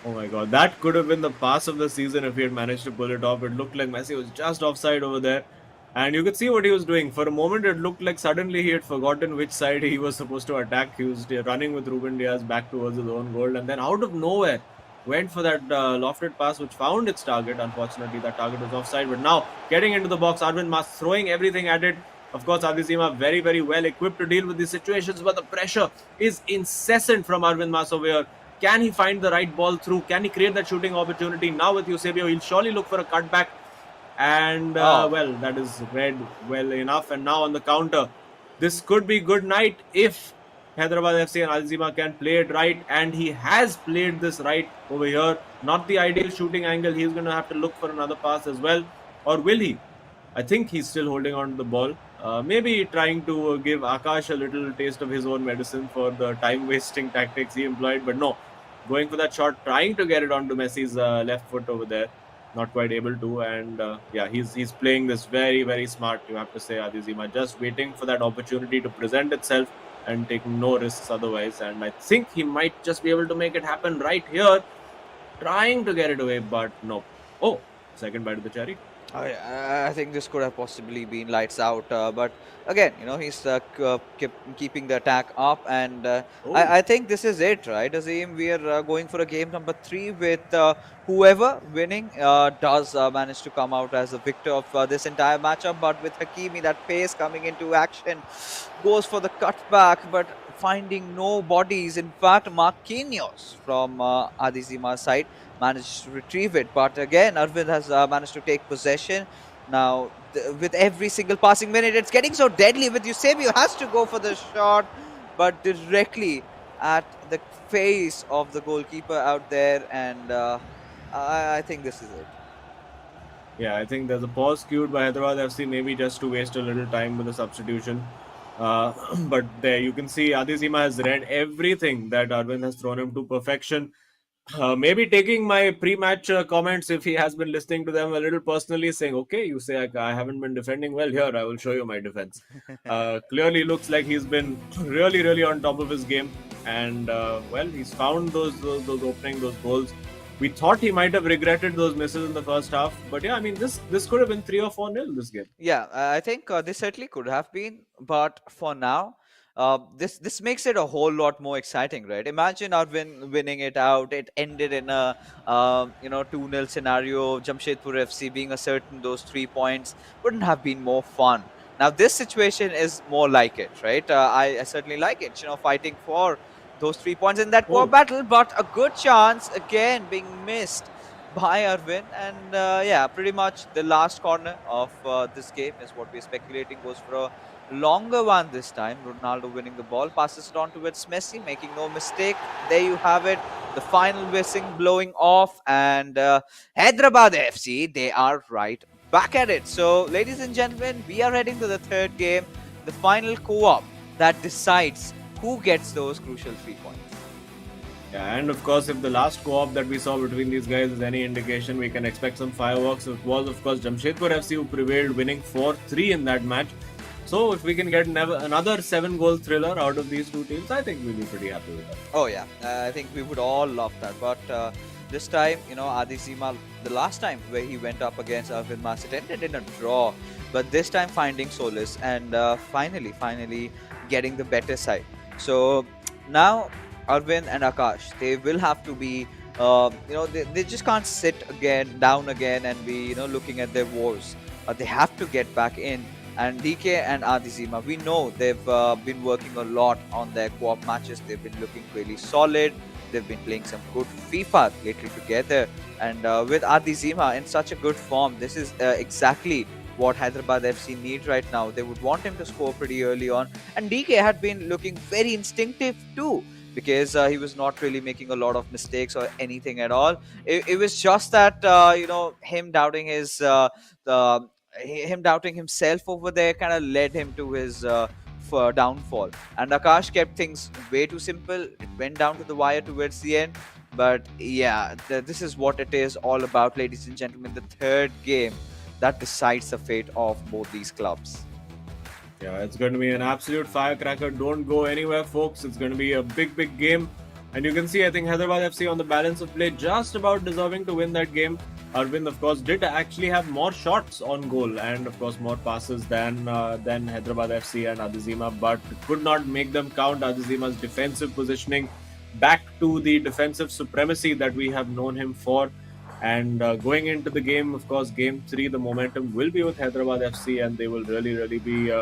oh my God, that could have been the pass of the season if he had managed to pull it off. It looked like Messi was just offside over there. And you could see what he was doing. For a moment, it looked like suddenly he had forgotten which side he was supposed to attack. He was running with Ruben Diaz back towards his own goal. And then out of nowhere, went for that lofted pass, which found its target. Unfortunately, that target was offside. But now, getting into the box, Arvind Mas throwing everything at it. Of course, Adizima very, very well equipped to deal with these situations. But the pressure is incessant from Arvind Mas over here. Can he find the right ball through? Can he create that shooting opportunity? Now with Eusebio, he'll surely look for a cutback. And Oh, well, that is read well enough. And now on the counter, this could be good night if Hyderabad FC and Alzima can play it right. And he has played this right over here. Not the ideal shooting angle. He's going to have to look for another pass as well. Or will he? I think he's still holding on to the ball. Maybe trying to give Akash a little taste of his own medicine for the time wasting tactics he employed. But no, going for that shot, trying to get it onto Messi's left foot over there. Not quite able to. And yeah, he's playing this very, very smart, you have to say, Adizima. Just waiting for that opportunity to present itself and taking no risks otherwise. And I think he might just be able to make it happen right here. Trying to get it away, but no. Oh, second bite of the cherry. I think this could have possibly been lights out, but again, he's keeping the attack up, and Oh, I think this is it, right, Azim? We are going for a game number 3 with whoever winning does manage to come out as the victor of this entire matchup. But with Hakimi, that pace coming into action, goes for the cutback, but finding no bodies. In fact, Marquinhos from Adizima's side managed to retrieve it. But again, Arvind has managed to take possession. Now, with every single passing minute, it's getting so deadly. With Eusebio has to go for the shot, but directly at the face of the goalkeeper out there, and I think this is it. Yeah, I think there's a pause cued by Hyderabad FC, maybe just to waste a little time with the substitution. Uh, but there you can see Adizima has read everything that Arvind has thrown him to perfection. Maybe taking my pre-match comments, if he has been listening to them a little personally, saying, "Okay, you say I haven't been defending well here. I will show you my defense." Clearly, looks like he's been really, really on top of his game, and well, he's found those opening, those goals. We thought he might have regretted those misses in the first half, but yeah, I mean this could have been 3 or 4 nil this game. Yeah, I think this certainly could have been, but for now, this makes it a whole lot more exciting, right? Imagine Arvind winning it out. It ended in a 2-0 scenario. Jamshedpur FC being a certain those 3 points wouldn't have been more fun. Now this situation is more like it, right? I certainly like it. Fighting for those 3 points in that core Oh, battle, but a good chance again being missed by Arvin. And yeah, pretty much the last corner of this game is what we're speculating goes for a longer one this time. Ronaldo winning the ball, passes it on towards Messi, making no mistake. There you have it. The final whistling blowing off, and Hyderabad FC, they are right back at it. So, ladies and gentlemen, we are heading to the third game, the final co-op that decides who gets those crucial 3 points. yeah, and of course, if the last co-op that we saw between these guys is any indication, we can expect some fireworks. It was, of course, Jamshedpur FC who prevailed, winning 4-3 in that match. So, if we can get another 7-goal thriller out of these two teams, I think we'll be pretty happy with that. Oh yeah, I think we would all love that. But this time, Adi Seema, the last time where he went up against Arvind Mas, it ended in a draw. But this time finding solace and finally getting the better side. So now Arvind and Akash, they will have to be, they just can't sit down again and be, looking at their woes. They have to get back in. And DK and Adizima, we know they've been working a lot on their co-op matches. They've been looking really solid. They've been playing some good FIFA lately together. And with Adizima in such a good form, this is exactly what Hyderabad FC need right now. They would want him to score pretty early on. And DK had been looking very instinctive too, because he was not really making a lot of mistakes or anything at all. It was just that, him doubting him doubting himself over there kind of led him to his downfall. And Akash kept things way too simple. It went down to the wire towards the end. But yeah, this is what it is all about, ladies and gentlemen. The third game that decides the fate of both these clubs. Yeah, it's going to be an absolute firecracker. Don't go anywhere, folks. It's going to be a big, big game. And you can see, I think Hyderabad FC on the balance of play just about deserving to win that game. Arvind, of course, did actually have more shots on goal and, of course, more passes than Hyderabad FC and Adizima, but could not make them count. Adizima's defensive positioning back to the defensive supremacy that we have known him for. And going into the game, of course, game 3, the momentum will be with Hyderabad FC, and they will really, really be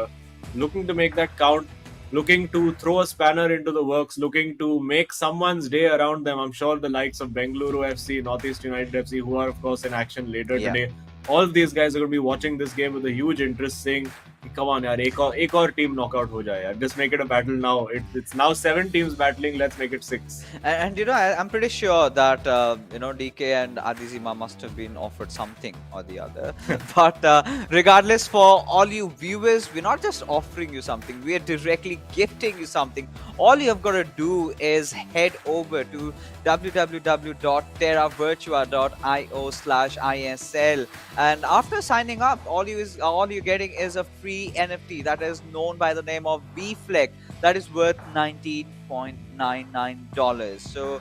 looking to make that count, looking to throw a spanner into the works, looking to make someone's day around them. I'm sure the likes of Bengaluru FC, Northeast United FC, who are, of course, in action later today, all of these guys are going to be watching this game with a huge interest, saying, come on, yaar, ek aur team knockout ho jaye, yaar. Just make it a battle now. It's now 7 teams battling. Let's make it 6. And I'm pretty sure that DK and Adizima must have been offered something or the other. But regardless, for all you viewers, we're not just offering you something, we are directly gifting you something. All you have got to do is head over to www.terravirtua.io/ISL, and after signing up, all you're getting is a free NFT that is known by the name of VFleck, that is worth $19.99. So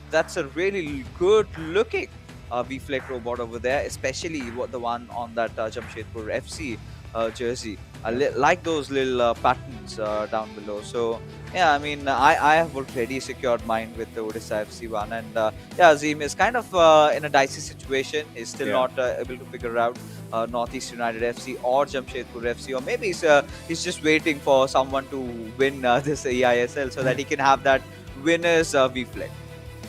that's a really good looking VFleck robot over there, especially the one on that Jamshedpur FC jersey. I like those little patterns down below. So yeah, I mean, I have already secured mine with the Odisha FC one, and yeah, Azim is kind of in a dicey situation. He's still not able to figure out Northeast United FC or Jamshedpur FC, or maybe he's just waiting for someone to win this eISL so that he can have that winner's VFleck.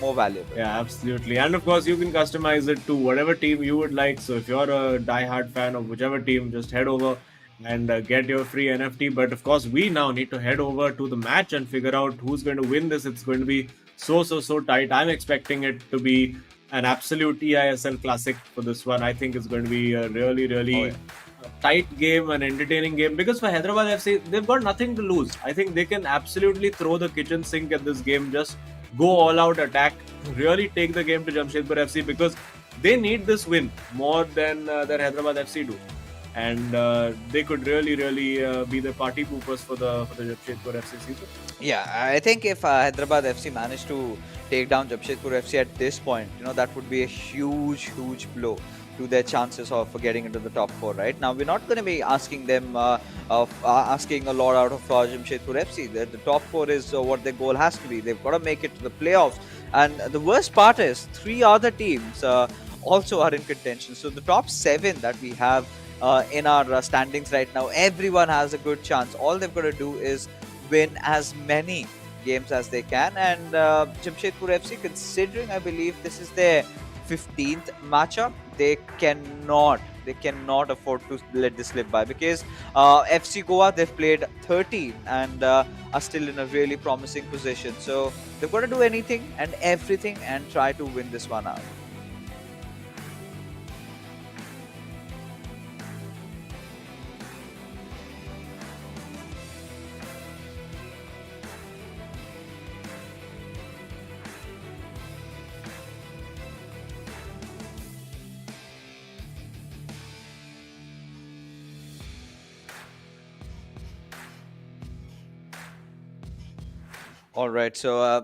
more valuable. Yeah, absolutely. And of course, you can customize it to whatever team you would like. So if you're a die-hard fan of whichever team, just head over and get your free NFT. But of course, we now need to head over to the match and figure out who's going to win this. It's going to be so tight. I'm expecting it to be an absolute eISL classic for this one. I think it's going to be a really tight game, an entertaining game, because for Hyderabad FC, they've got nothing to lose. I think they can absolutely throw the kitchen sink at this game, just go all out, attack, really take the game to Jamshedpur FC, because they need this win more than Hyderabad FC do. And they could really be the party poopers for the Jamshedpur FC season. Yeah, I think if Hyderabad FC managed to take down Jamshedpur FC at this point, that would be a huge blow to their chances of getting into the top 4. Right now, we're not going to be asking them asking a lot out of Jamshedpur FC. The top 4 is what their goal has to be. They've got to make it to the playoffs, and the worst part is 3 other teams also are in contention. So the top 7 that we have in our standings right now, everyone has a good chance. All they've got to do is win as many games as they can, and Jamshedpur FC, considering I believe this is their 15th matchup, they cannot afford to let this slip by, because FC Goa, they've played 13 and are still in a really promising position. So they've got to do anything and everything and try to win this one out. All right, so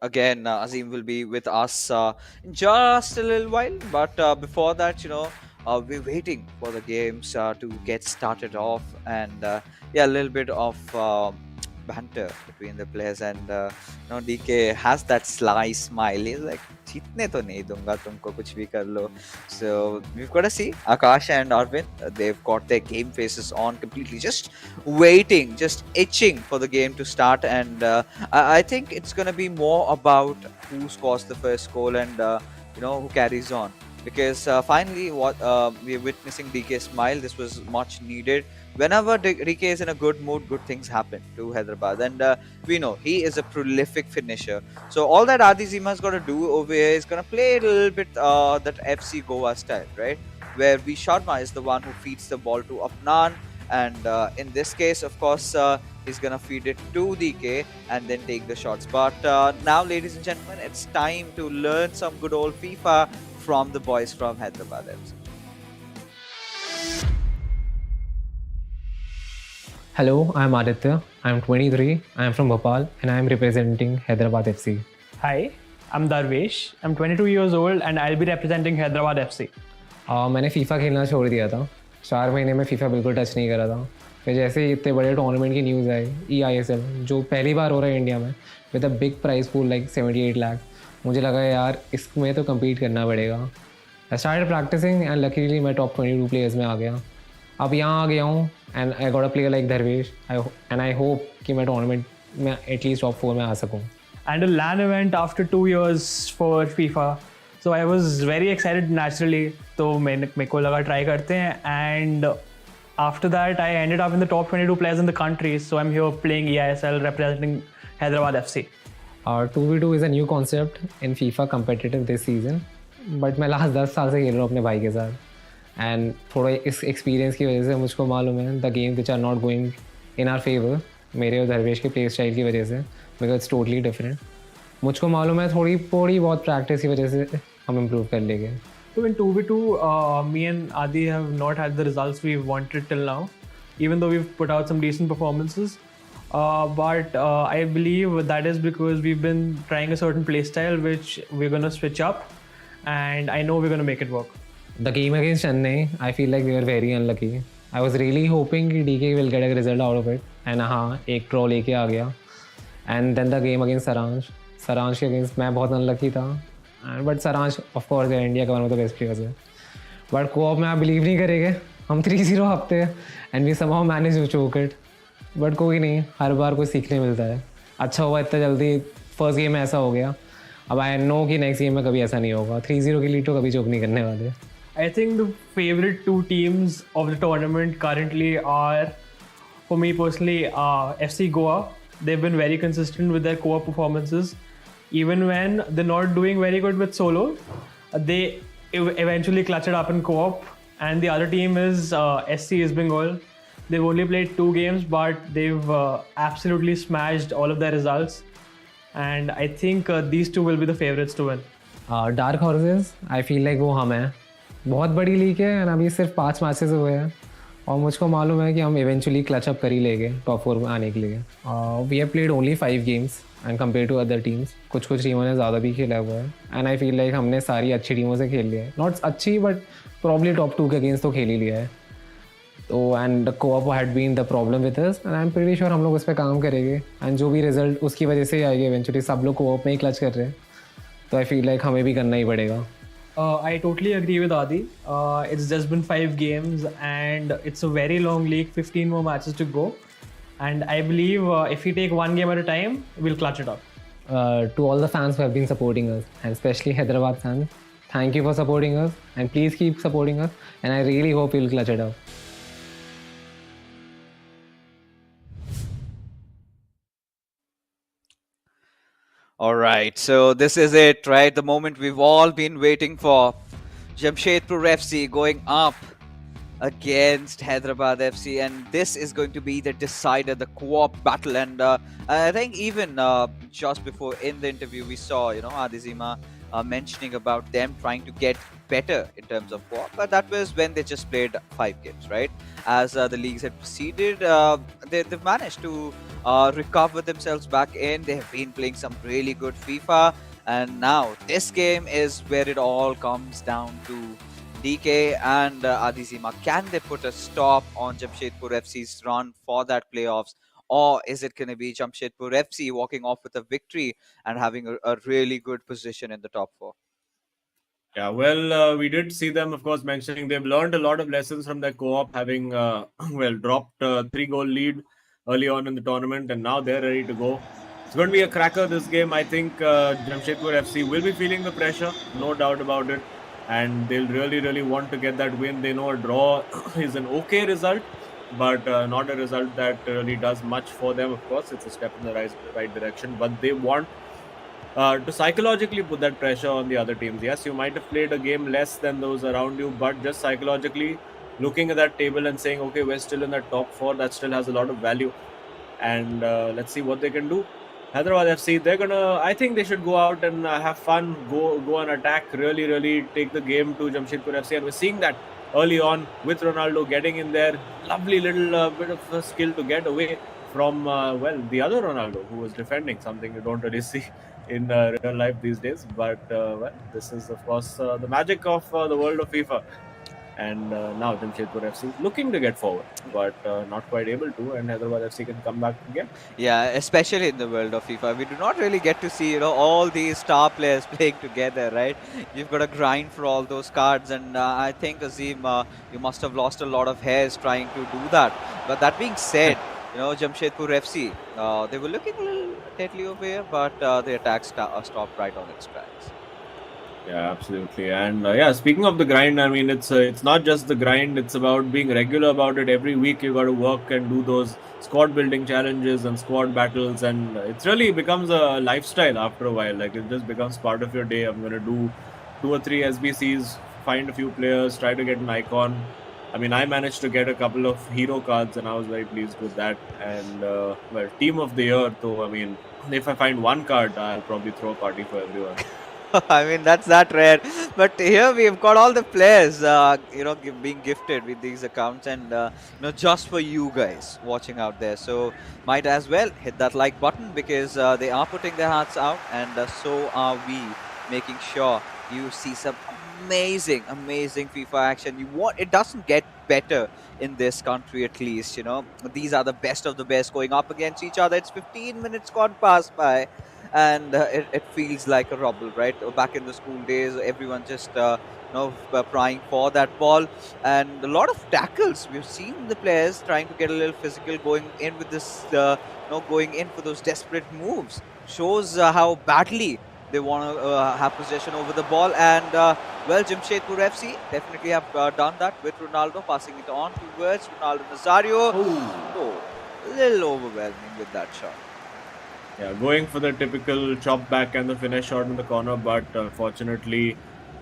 again, Azim will be with us in just a little while, but before that, we're waiting for the games to get started off, and a little bit of banter between the players, and DK has that sly smile. He's like, "Jeetne to nahi dunga tumko, kuch bhi kar lo." So we've got to see Akash and Arvind. They've got their game faces on completely, just waiting, just itching for the game to start. And I think it's going to be more about who scores the first goal and who carries on. Because finally, what we're witnessing DK smile. This was much needed. Whenever DK is in a good mood, good things happen to Hyderabad, and we know he is a prolific finisher. So all that Adi Zima has got to do over here is going to play a little bit that FC Goa style, right? Where V Sharma is the one who feeds the ball to Afnan, and in this case, of course, he's going to feed it to DK and then take the shots. But now, ladies and gentlemen, it's time to learn some good old FIFA from the boys from Hyderabad FC. Hello, I'm Aditya. I'm 23. I'm from Bhopal and I'm representing Hyderabad FC. Hi, I'm Darvesh. I'm 22 years old and I'll be representing Hyderabad FC. मैंने FIFA खेलना छोड़ दिया था. 4 महीने में FIFA बिल्कुल touch नहीं करा था. फिर जैसे ही इतने बड़े टूर्नामेंट की न्यूज़ आई, eISL, जो पहली बार हो रहा है इंडिया में, with a big prize pool like 78 lakh, मुझे लगा यार इसमें तो कम्पीट करना पड़ेगा. I started practicing and luckily मैं टॉप 22 प्लेयर्स में आ गया. अब यहाँ आ गया हूँ and I got a player like Dharvesh and I hope कि मैं टूर्नामेंट में एटलीस्ट टॉप 4 में आ सकूँ. And a LAN event after 2 years for FIFA. So I was very excited naturally. तो मेरे को लगा ट्राई करते हैं, and after that I ended up in the top 22 players in the country. So I'm here playing eISL representing Hyderabad FC. 2v2 is a new concept in FIFA competitive this season. But मैं last 10 साल से खेल रहा हूँ अपने भाई के साथ, एंड थोड़ा इस एक्सपीरियंस की वजह से मुझको मालूम है the game which are not going in our favour, मेरे और धर्वेश के प्ले स्टाइल की वजह से, बिकॉज इट्स टोटली डिफरेंट. मुझको मालूम है थोड़ी बहुत प्रैक्टिस की वजह से हम इम्प्रूव कर लेंगे. So in 2v2, me and Adi have not had the results we wanted till now, even though we've put out some decent performances. But I believe that is because we've been trying a certain play style which we're going to switch up, and I know we're going to make it work. The game against Chennai, I feel like we were very unlucky. I was really hoping DK will get a result out of it, and हाँ एक draw लेके आ गया. And then the game against Saransh के against मैं बहुत unlucky था. But Saransh of course है India का one of the best players है. But co-op में आप believe नहीं करेंगे, हम 3-0 हारते हैं and we somehow managed to choke it. But कोई नहीं, हर बार कुछ सीखने मिलता है. अच्छा हुआ इतना जल्दी फर्स्ट गेम में ऐसा हो गया. अब आई नो कि नेक्स्ट गेम में कभी ऐसा नहीं होगा, 3-0 की लीड तो कभी चोक नहीं करने वाले. I think the favorite two teams of the tournament currently are, for me personally, FC Goa. They've been very consistent with their co-op performances. Even when they're not doing very good with solo, they eventually clutch it up in co-op. And the other team is SC East Bengal. They've only played 2 games, but they've absolutely smashed all of their results. And I think these two will be the favorites to win. Dark horses I feel like वो हम हैं. बहुत बड़ी league है and अभी सिर्फ 5 matches हुए हैं और मुझको मालूम है कि हम इवेंचुअली क्लच अप कर ही लेंगे टॉप 4 में आने के लिए. We have played only 5 games and compare to other teams. कुछ टीमों ने ज़्यादा भी खेला हुआ है एंड आई फील लाइक हमने सारी अच्छी टीमों से खेल लिया है. नॉट अच्छी बट प्रॉब्ली टॉप 2 के अगेंस्ट तो खेल ही लिया है. तो and the coop had been the problem with us and I am pretty sure हम लोग उस पर काम करेंगे एंड जो भी रिजल्ट उसकी वजह से ही आएगी इवेंचुअली. सब लोग कोऑप में ही क्लच कर रहे हैं तो आई फील लाइक हमें भी करना ही पड़ेगा. I totally agree with Adi. It's just been 5 games and it's a very long league, 15 more matches to go. And I believe if we take one game at a time, we'll clutch it up. To all the fans who have been supporting us and especially Hyderabad fans, thank you for supporting us and please keep supporting us and I really hope you'll clutch it up. All right, so this is it, right? The moment we've all been waiting for. Jamshedpur FC going up against Hyderabad FC, and this is going to be the decider, the co-op battle. And I think even just before in the interview, we saw, Adizima mentioning about them trying to get better in terms of co-op, but that was when they just played 5 games, right? As the leagues had proceeded, they've managed to recover themselves back in. They have been playing some really good FIFA, and now this game is where it all comes down to. DK and Adizima, can they put a stop on Jamshedpur FC's run for that playoffs? Or is it going to be Jamshedpur FC walking off with a victory and having a really good position in the top 4? Yeah, well, we did see them, of course, mentioning they've learned a lot of lessons from their co-op, having, dropped a 3-goal lead early on in the tournament, and now they're ready to go. It's going to be a cracker, this game. I think Jamshedpur FC will be feeling the pressure, no doubt about it, and they'll really, really want to get that win. They know a draw is an okay result, but not a result that really does much for them. Of course, it's a step in the right direction, but they want to psychologically put that pressure on the other teams. Yes, you might have played a game less than those around you, but just psychologically looking at that table and saying, okay, we're still in that top 4, that still has a lot of value. And let's see what they can do. Hyderabad FC, I think they should go out and have fun, go and attack, really, really take the game to Jamshedpur FC. And we're seeing that early on with Ronaldo getting in there. Lovely little bit of a skill to get away from, the other Ronaldo who was defending, something you don't really see in real life these days. But, this is, of course, the magic of the world of FIFA. And now Jamshedpur FC looking to get forward, but not quite able to, and Hyderabad FC can come back again. Yeah, especially in the world of FIFA, we do not really get to see, all these star players playing together, right? You've got to grind for all those cards, and I think, Azim, you must have lost a lot of hairs trying to do that. But that being said, Jamshedpur FC, they were looking a little deadly over here, but the attack stopped right on its tracks. Yeah, absolutely. And speaking of the grind, I mean, it's not just the grind. It's about being regular about it. Every week you got to work and do those squad building challenges and squad battles, and it really becomes a lifestyle after a while. Like, it just becomes part of your day. I'm going to do 2 or 3 SBCs, find a few players, try to get an icon. I mean, I managed to get a couple of hero cards, and I was very pleased with that. And team of the year, though, I mean, if I find one card, I'll probably throw a party for everyone. I mean, that's that rare. But here we've got all the players, being gifted with these accounts, and just for you guys watching out there. So might as well hit that like button, because they are putting their hearts out, and so are we, making sure you see some amazing FIFA action. It doesn't get better in this country, at least. These are the best of the best going up against each other. It's 15 minutes gone past by, and it feels like a rubble, right? Back in the school days, everyone just prying for that ball, and a lot of tackles. We've seen the players trying to get a little physical, going in with this, going in for those desperate moves. Shows how badly They want to have possession over the ball, and well, Jamshedpur FC definitely have done that with Ronaldo passing it on towards Ronaldo Nazario. Oh, a little overwhelming with that shot. Yeah, going for the typical chop back and the finish shot in the corner, but unfortunately,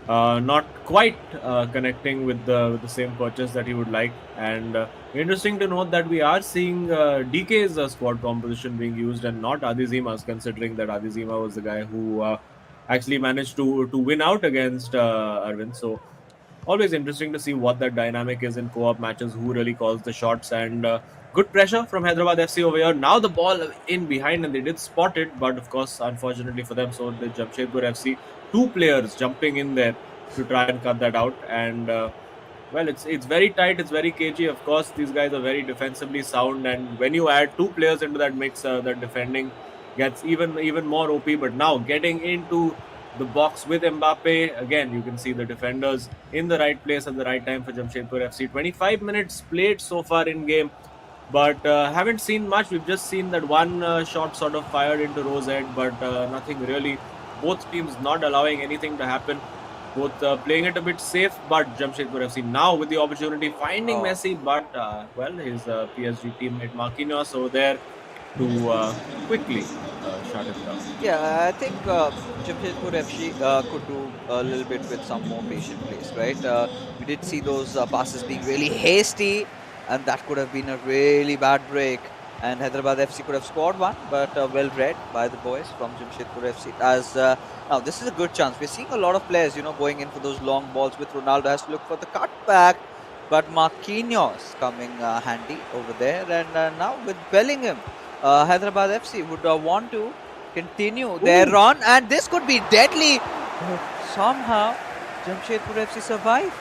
not quite connecting with the same purchase that he would like. And interesting to note that we are seeing DK's squad composition being used and not Adizima's, considering that Adizima was the guy who actually managed to win out against Arvind. So always interesting to see what that dynamic is in co-op matches, who really calls the shots, and good pressure from Hyderabad FC over here. Now the ball in behind, and they did spot it, but of course, unfortunately for them, so did Jamshedpur FC. Two players jumping in there to try and cut that out, and well, it's very tight, it's very cagey. Of course, these guys are very defensively sound, and when you add two players into that mix, that defending gets even more OP. But now getting into the box with Mbappe again, you can see the defenders in the right place at the right time for Jamshedpur FC. 25 minutes played so far in game, but haven't seen much. We've just seen that one shot sort of fired into Rose head, but nothing really. Both teams not allowing anything to happen. Both playing it a bit safe, but Jamshedpur FC now with the opportunity finding Oh. Messi, but well, his PSG teammate Marquinhos over there to quickly shut him down. Yeah, I think Jamshedpur FC could do a little bit with some more patient plays, right? We did see those passes being really hasty, and that could have been a really bad break. And Hyderabad FC could have scored one, but well read by the boys from Jamshedpur FC. As now, this is a good chance. We're seeing a lot of players, going in for those long balls. With Ronaldo has to look for the cutback, but Marquinhos coming handy over there. And now with Bellingham, Hyderabad FC would want to continue their run, and this could be deadly. But somehow, Jamshedpur FC survive.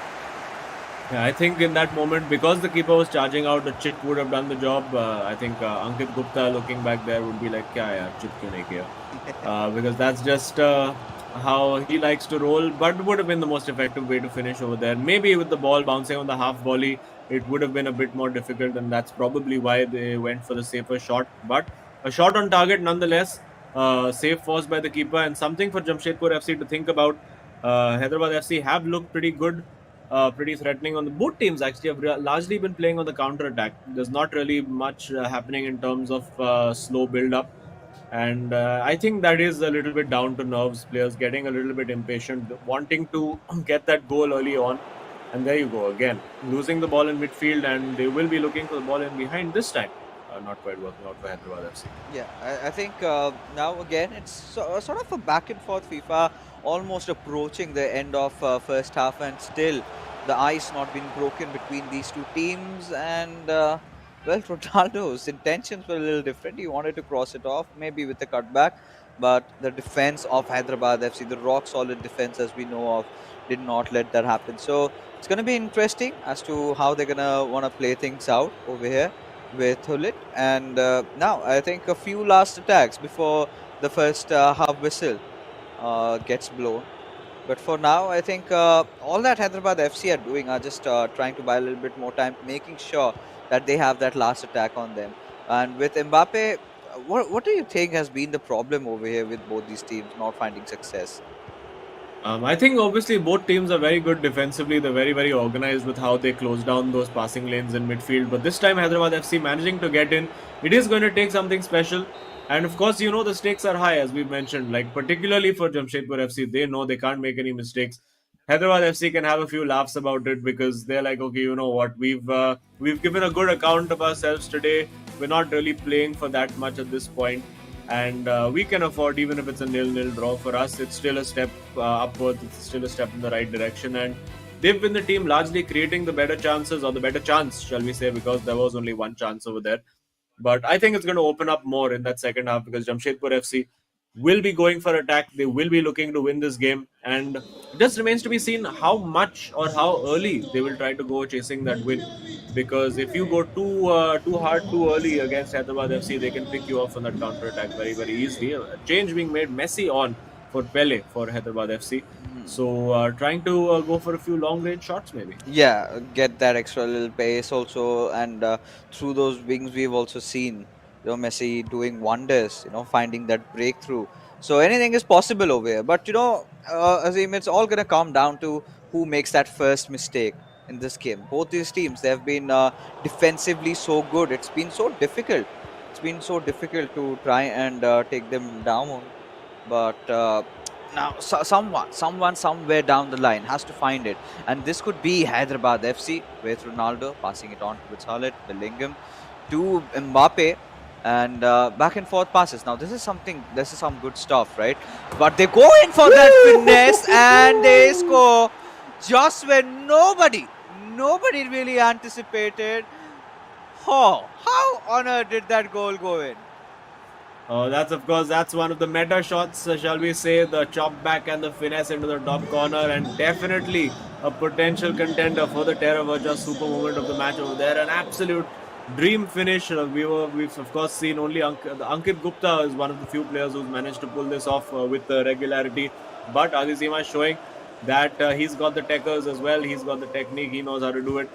Yeah, I think in that moment, because the keeper was charging out, the chit would have done the job. I think Ankit Gupta looking back there would be like, "Kya yaar, chit kyun nahi kiya?" Because that's just how he likes to roll. But it would have been the most effective way to finish over there. Maybe with the ball bouncing on the half volley, it would have been a bit more difficult, and that's probably why they went for the safer shot. But a shot on target nonetheless. Safe forced by the keeper, and something for Jamshedpur FC to think about. Hyderabad FC have looked pretty good, pretty threatening on the both teams. Actually, have largely been playing on the counter attack. There's not really much happening in terms of slow build up, and I think that is a little bit down to nerves. Players getting a little bit impatient, wanting to get that goal early on, and there you go again, losing the ball in midfield, and they will be looking for the ball in behind this time. Not quite working out for Hyderabad FC. Yeah, I think now again it's sort of a back and forth FIFA, almost approaching the end of first half, and still the ice not been broken between these two teams. And well, Ronaldo's intentions were a little different. He wanted to cross it off, maybe with a cutback, but the defense of Hyderabad FC, the rock solid defense as we know of, did not let that happen. So it's going to be interesting as to how they're going to want to play things out over here with Hulit. And now I think a few last attacks before the first half whistle gets blown. But for now, I think all that Hyderabad FC are doing are just trying to buy a little bit more time, making sure that they have that last attack on them. And with Mbappe, what do you think has been the problem over here with both these teams not finding success? I think obviously both teams are very good defensively. They're very organized with how they close down those passing lanes in midfield. But this time, Hyderabad FC managing to get in. It is going to take something special. And of course, the stakes are high, as we mentioned. Like, particularly for Jamshedpur FC, they know they can't make any mistakes. Hyderabad FC can have a few laughs about it because they're like, okay, you know what, we've given a good account of ourselves today. We're not really playing for that much at this point, and we can afford, even if it's a 0-0 draw for us, it's still a step upwards. It's still a step in the right direction, and they've been the team largely creating the better chances, or the better chance, shall we say, because there was only one chance over there. But I think it's going to open up more in that second half because Jamshedpur FC will be going for attack. They will be looking to win this game, and it just remains to be seen how much or how early they will try to go chasing that win. Because if you go too hard too early against Hyderabad FC, they can pick you off on that counter attack very easily. A change being made, Messi on for Pele for Hyderabad FC. So trying to go for a few long range shots maybe. Yeah, get that extra little pace also, and through those wings we've also seen Messi doing wonders, finding that breakthrough So anything is possible over here. But Azim, it's all gonna come down to who makes that first mistake in this game. Both these teams, they have been defensively so good. It's been so difficult. It's been so difficult to try and take them down. But now someone somewhere down the line has to find it, and this could be Hyderabad FC with Ronaldo passing it on to Vitsalit, Bellingham to Mbappe, and back and forth passes. Now this is some good stuff, right? But they go in for that finesse and they score just when nobody really anticipated. Oh, how on earth did that goal go in? That's one of the meta shots, shall we say, the chop back and the finesse into the top corner, and definitely a potential contender for the Terra Virja super moment of the match over there. An absolute dream finish. We've of course seen only Ankit Gupta is one of the few players who's managed to pull this off with regularity, but Adizima is showing that he's got the techers as well. He's got the technique. He knows how to do it.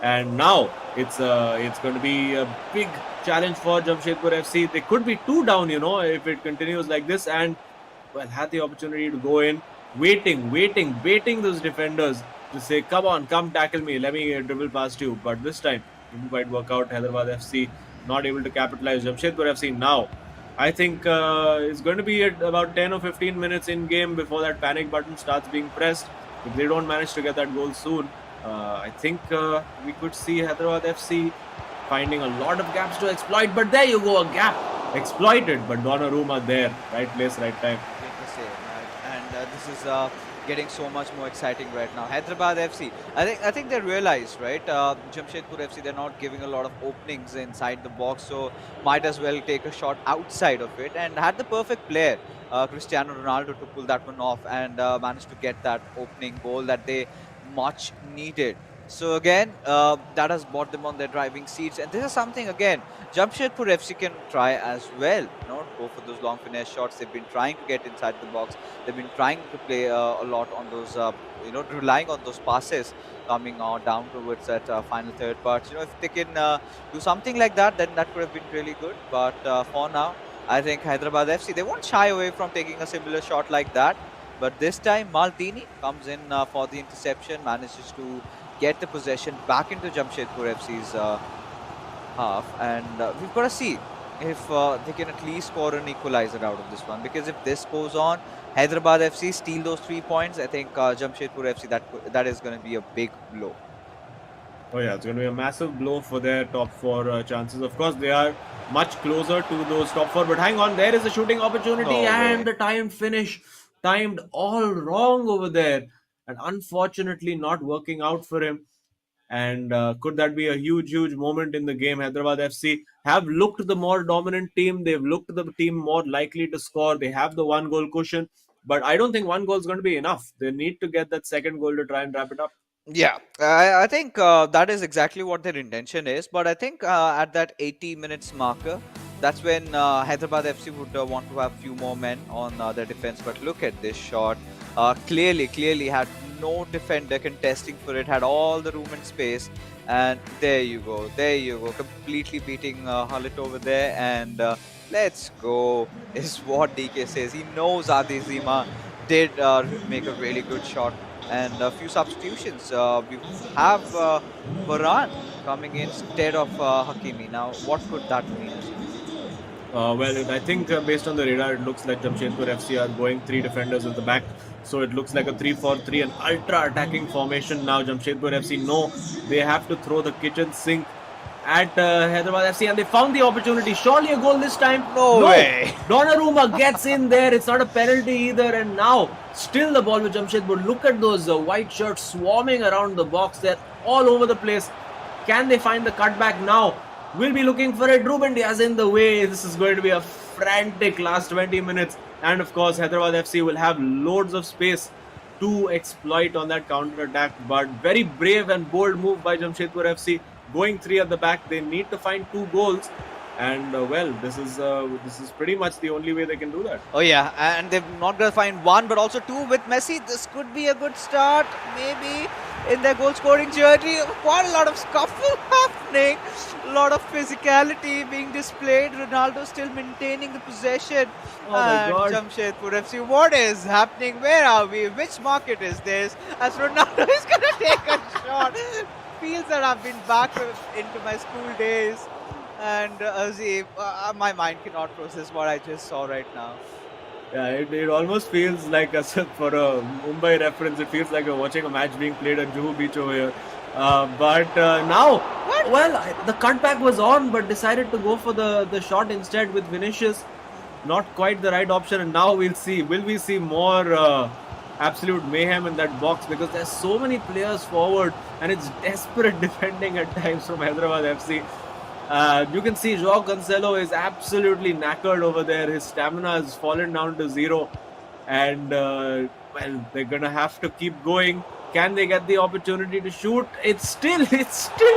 And now it's going to be a big challenge for Jamshedpur FC. They could be 2 down, if it continues like this. And well, had the opportunity to go in, baiting those defenders to say, "Come on, come tackle me. Let me dribble past you." But this time, didn't quite work out. Hyderabad FC not able to capitalize. Jamshedpur FC now, I think, it's going to be at about 10 or 15 minutes in game before that panic button starts being pressed. If they don't manage to get that goal soon, I think we could see Hyderabad FC finding a lot of gaps to exploit. But there you go, a gap exploited. But Donnarumma there, right place, right time. Great to say, right? And this is getting so much more exciting right now. Hyderabad FC, I think they realized, right? Jamshedpur FC, they're not giving a lot of openings inside the box, so might as well take a shot outside of it. And had the perfect player, Cristiano Ronaldo, to pull that one off and managed to get that opening goal that they much needed. So again, that has brought them on their driving seats, and this is something again Jamshedpur FC can try as well. Go for those long finesse shots. They've been trying to get inside the box. They've been trying to play a lot on those, relying on those passes coming down towards that final third. But if they can do something like that, then that could have been really good. But for now, I think Hyderabad FC, they won't shy away from taking a similar shot like that. But this time, Maldini comes in for the interception, manages to get the possession back into Jamshedpur FC's half. And we've got to see if they can at least score an equalizer out of this one. Because if this goes on, Hyderabad FC steal those 3 points, I think Jamshedpur FC, that is going to be a big blow. Oh yeah, it's going to be a massive blow for their top 4 chances. Of course, they are much closer to those top 4. But hang on, there is a shooting opportunity and the time finish. Timed all wrong over there, and unfortunately not working out for him. And could that be a huge moment in the game? Hyderabad FC have looked the more dominant team. They've looked the team more likely to score. They have the 1 goal cushion, but I don't think 1 goal is going to be enough. They need to get that second goal to try and wrap it up. Yeah, I think that is exactly what their intention is. But I think at that 80 minutes marker, that's when Hyderabad FC would want to have a few more men on their defense. But look at this shot. Clearly had no defender contesting for it, had all the room and space. And there you go. Completely beating Hullet over there. And let's go, is what DK says. He knows Adi Zima did make a really good shot. And a few substitutions. We have Varan coming in instead of Hakimi. Now, what could that mean? Well, I think based on the radar, it looks like Jamshedpur FC are going 3 defenders at the back. So it looks like a 3-4-3, an ultra-attacking formation. Now Jamshedpur FC know they have to throw the kitchen sink at Hyderabad FC, and they found the opportunity. Surely a goal this time? No way. Donnarumma gets in there. It's not a penalty either. And now, still the ball with Jamshedpur. Look at those white shirts swarming around the box. They're all over the place. Can they find the cutback now? We'll be looking for it. Ruben Diaz in the way. This is going to be a frantic last 20 minutes. And of course, Hyderabad FC will have loads of space to exploit on that counter-attack. But very brave and bold move by Jamshedpur FC. Going 3 at the back. They need to find 2 goals. And well, this is pretty much the only way they can do that. Oh yeah, and they're not going to find 1, but also 2 with Messi. This could be a good start, maybe, in their goal-scoring journey. Quite a lot of scuffle happening. A lot of physicality being displayed. Ronaldo still maintaining the possession. Oh my And God. Jamshedpur FC, what is happening? Where are we? Which market is this? As Ronaldo is going to take a shot. Feels that I've been back into my school days. And Azim, my mind cannot process what I just saw right now. Yeah, it almost feels like, for a Mumbai reference, it feels like you're watching a match being played at Juhu Beach over here. But now, the cutback was on, but decided to go for the shot instead with Vinicius. Not quite the right option, and now we'll see. Will we see more absolute mayhem in that box? Because there's so many players forward, and it's desperate defending at times from Hyderabad FC. You can see Joao Cancelo is absolutely knackered over there. His stamina has fallen down to 0. And, they're going to have to keep going. Can they get the opportunity to shoot? It's still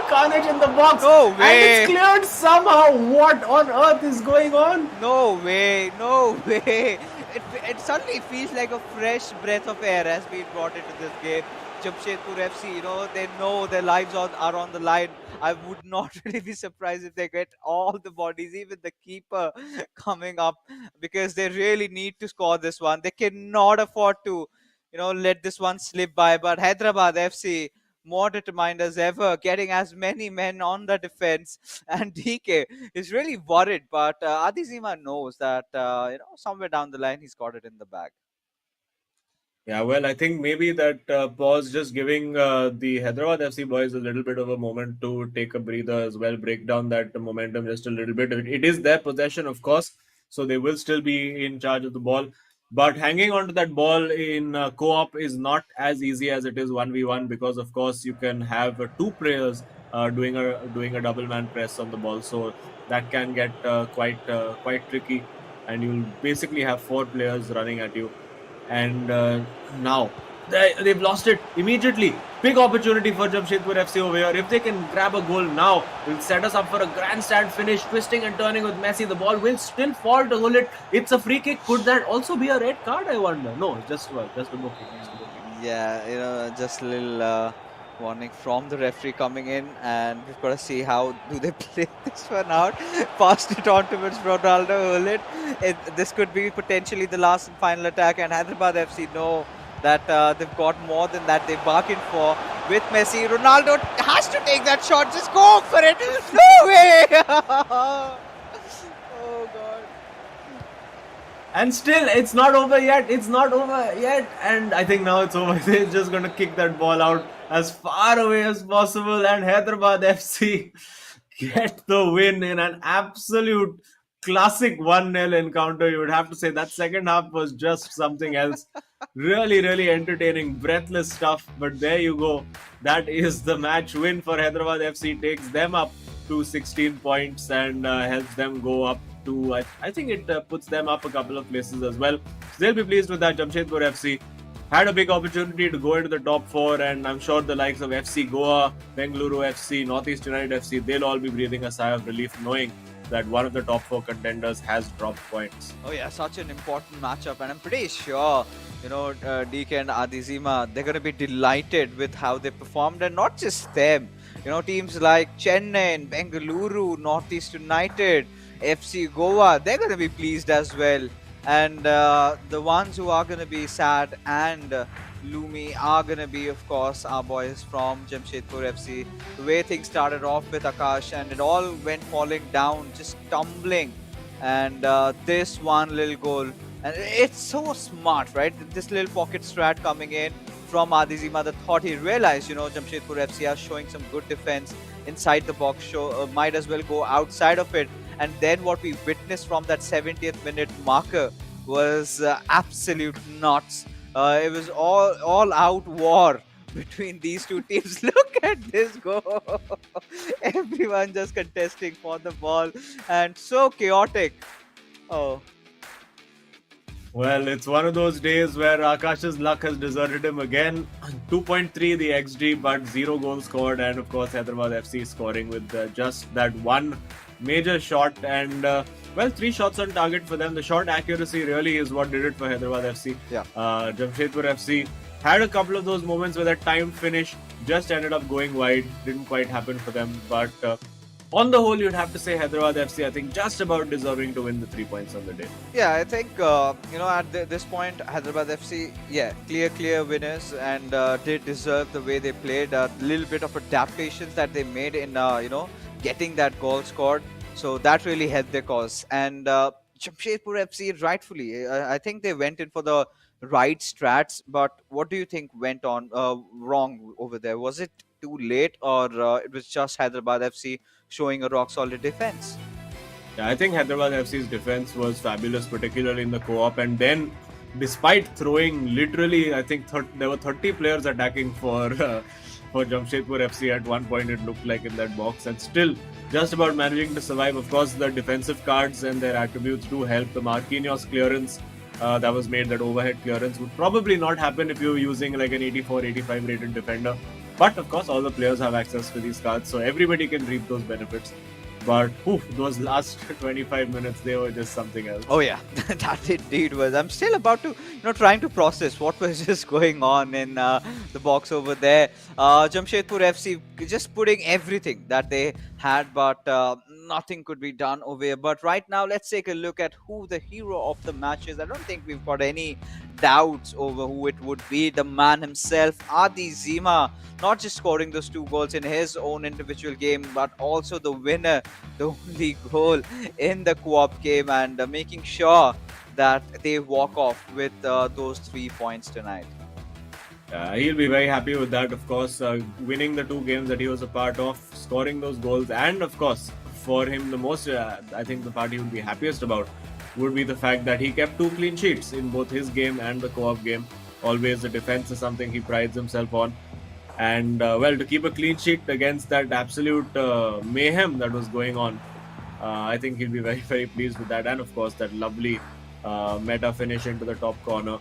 carnage in the box. No And way. it's cleared somehow. What on earth is going on? No way, no way. It suddenly feels like a fresh breath of air has been brought into this game. Jamshedpur FC, they know their lives are on the line. I would not really be surprised if they get all the bodies, even the keeper coming up, because they really need to score this one. They cannot afford to, let this one slip by. But Hyderabad FC, more determined as ever, getting as many men on the defense. And DK is really worried, but Adizima knows that, somewhere down the line, he's got it in the bag. Yeah, well, I think maybe that pause just giving the Hyderabad FC boys a little bit of a moment to take a breather as well, break down that momentum just a little bit. It is their possession, of course, so they will still be in charge of the ball. But hanging on to that ball in co-op is not as easy as it is 1v1, because, of course, you can have two players doing a double man press on the ball, so that can get quite tricky, and you'll basically have 4 players running at you. And now they've lost it immediately. Big opportunity for Jamshedpur FC over here. If they can grab a goal now, it'll set us up for a grandstand finish, twisting and turning with Messi. The ball will still fall to Gullit. It's a free kick. Could that also be a red card, I wonder? No, just a booking. Yeah, just a little warning from the referee coming in, and we've got to see how do they play this one out. Passed it on towards Ronaldo. This could be potentially the last and final attack, and Hyderabad FC know that they've got more than that they bargained for with Messi. Ronaldo has to take that shot. Just go for it. No way. Oh God. And still, it's not over yet. And I think now it's over. They're just going to kick that ball out as far away as possible. And Hyderabad FC get the win in an absolute classic 1-0 encounter. You would have to say that second half was just something else. Really, really entertaining, breathless stuff. But there you go. That is the match win for Hyderabad FC. Takes them up to 16 points and helps them go up to, I think it puts them up a couple of places as well. So they'll be pleased with that. Jamshedpur FC had a big opportunity to go into the top 4, and I'm sure the likes of FC Goa, Bengaluru FC, Northeast United FC, they'll all be breathing a sigh of relief knowing that one of the top 4 contenders has dropped points. Oh yeah, such an important matchup, and I'm pretty sure, DK and Adizima, they're going to be delighted with how they performed, and not just them. Teams like Chennai, Bengaluru, Northeast United, FC Goa, they're going to be pleased as well. And the ones who are going to be sad and gloomy are going to be, of course, our boys from Jamshedpur FC. The way things started off with Akash, and it all went falling down, just tumbling. And this one little goal, and it's so smart, right? This little pocket strat coming in from Adizima that thought he realized, Jamshedpur FC are showing some good defense inside the box, might as well go outside of it. And then what we witnessed from that 70th minute marker was absolute nuts. It was all out war between these two teams. Look at this goal. Everyone just contesting for the ball, and so chaotic. Oh. Well, it's one of those days where Akash's luck has deserted him again. 2.3 the XG, but 0 goals scored, and of course Hyderabad FC scoring with just that one major shot, and 3 shots on target for them. The shot accuracy really is what did it for Hyderabad FC. Yeah. Jamshedpur FC had a couple of those moments where that timed finish just ended up going wide. Didn't quite happen for them. But on the whole, you'd have to say Hyderabad FC, I think, just about deserving to win the 3 points on the day. Yeah, I think at this point, Hyderabad FC, yeah, clear winners, and did deserve the way they played. A little bit of adaptations that they made in getting that goal scored, so that really helped their cause. And Jamshedpur FC, rightfully, I think they went in for the right strats. But what do you think went on wrong over there? Was it too late, or it was just Hyderabad FC showing a rock solid defense? Yeah, I think Hyderabad FC's defense was fabulous, particularly in the co-op. And then, despite throwing literally, I think there were 30 players attacking for Jamshedpur FC at one point. It looked like in that box, and still just about managing to survive. Of course, the defensive cards and their attributes do help. The Marquinhos clearance that was made, that overhead clearance, would probably not happen if you were using like an 84, 85 rated defender. But of course, all the players have access to these cards, so everybody can reap those benefits. But those last 25 minutes, they were just something else. Oh yeah, that indeed was. I'm still about to, trying to process what was just going on in the box over there. Jamshedpur FC just putting everything that they had, but nothing could be done over here. But right now, let's take a look at who the hero of the match is. I don't think we've got any doubts over who it would be. The man himself, Adi Zima, not just scoring those 2 goals in his own individual game, but also the winner, the only goal in the co-op game, and making sure that they walk off with those 3 points tonight. He'll be very happy with that, of course, winning the 2 games that he was a part of, scoring those goals, and of course, for him the most, I think the part he would be happiest about would be the fact that he kept 2 clean sheets in both his game and the co-op game. Always the defense is something he prides himself on. And to keep a clean sheet against that absolute mayhem that was going on, I think he'll be very, very pleased with that. And of course, that lovely meta finish into the top corner.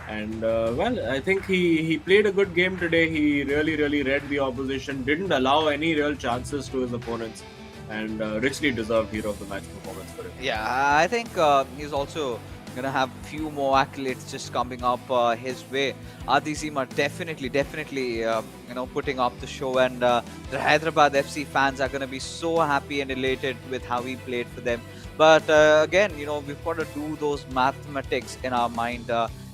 And I think he played a good game today. He really read the opposition, didn't allow any real chances to his opponents, and richly deserved hero of the match performance for him. Yeah, I think he's also gonna have a few more accolades just coming up his way. Adi Zima definitely, putting up the show, and the Hyderabad FC fans are gonna be so happy and elated with how he played for them. But again, we've got to do those mathematics in our mind,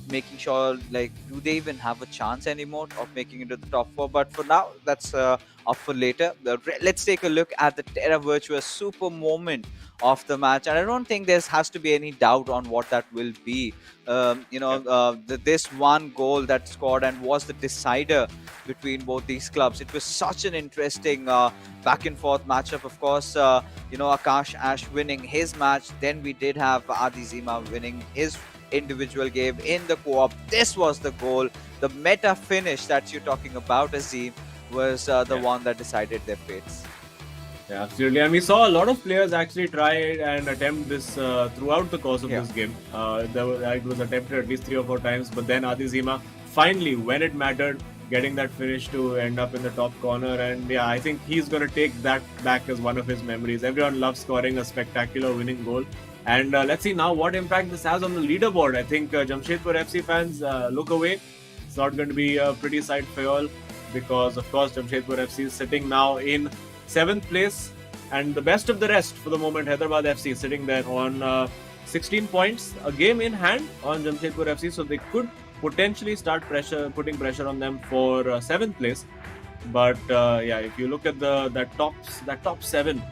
making sure, like, do they even have a chance anymore of making it to the top 4? But for now, that's up for later. Let's take a look at the Terra Virtua super moment of the match, and I don't think there has to be any doubt on what that will be. This one goal that scored and was the decider between both these clubs. It was such an interesting back and forth matchup. Of course, Akash Ash winning his match, then we did have Adi Zima winning his individual game in the co-op. This was the goal. The meta finish that you're talking about, Azim, was the one that decided their fates. Yeah, absolutely. And we saw a lot of players actually try and attempt this throughout the course of this game. It was attempted at least 3 or 4 times, but then Adi Zima finally, when it mattered, getting that finish to end up in the top corner. And yeah, I think he's going to take that back as one of his memories. Everyone loves scoring a spectacular winning goal. And let's see now what impact this has on the leaderboard. I think Jamshedpur FC fans look away. It's not going to be a pretty sight for you all, because of course Jamshedpur FC is sitting now in 7th place, and the best of the rest for the moment, Hyderabad FC sitting there on 16 points, a game in hand on Jamshedpur FC, so they could potentially start putting pressure on them for 7th place. But if you look at that top 7,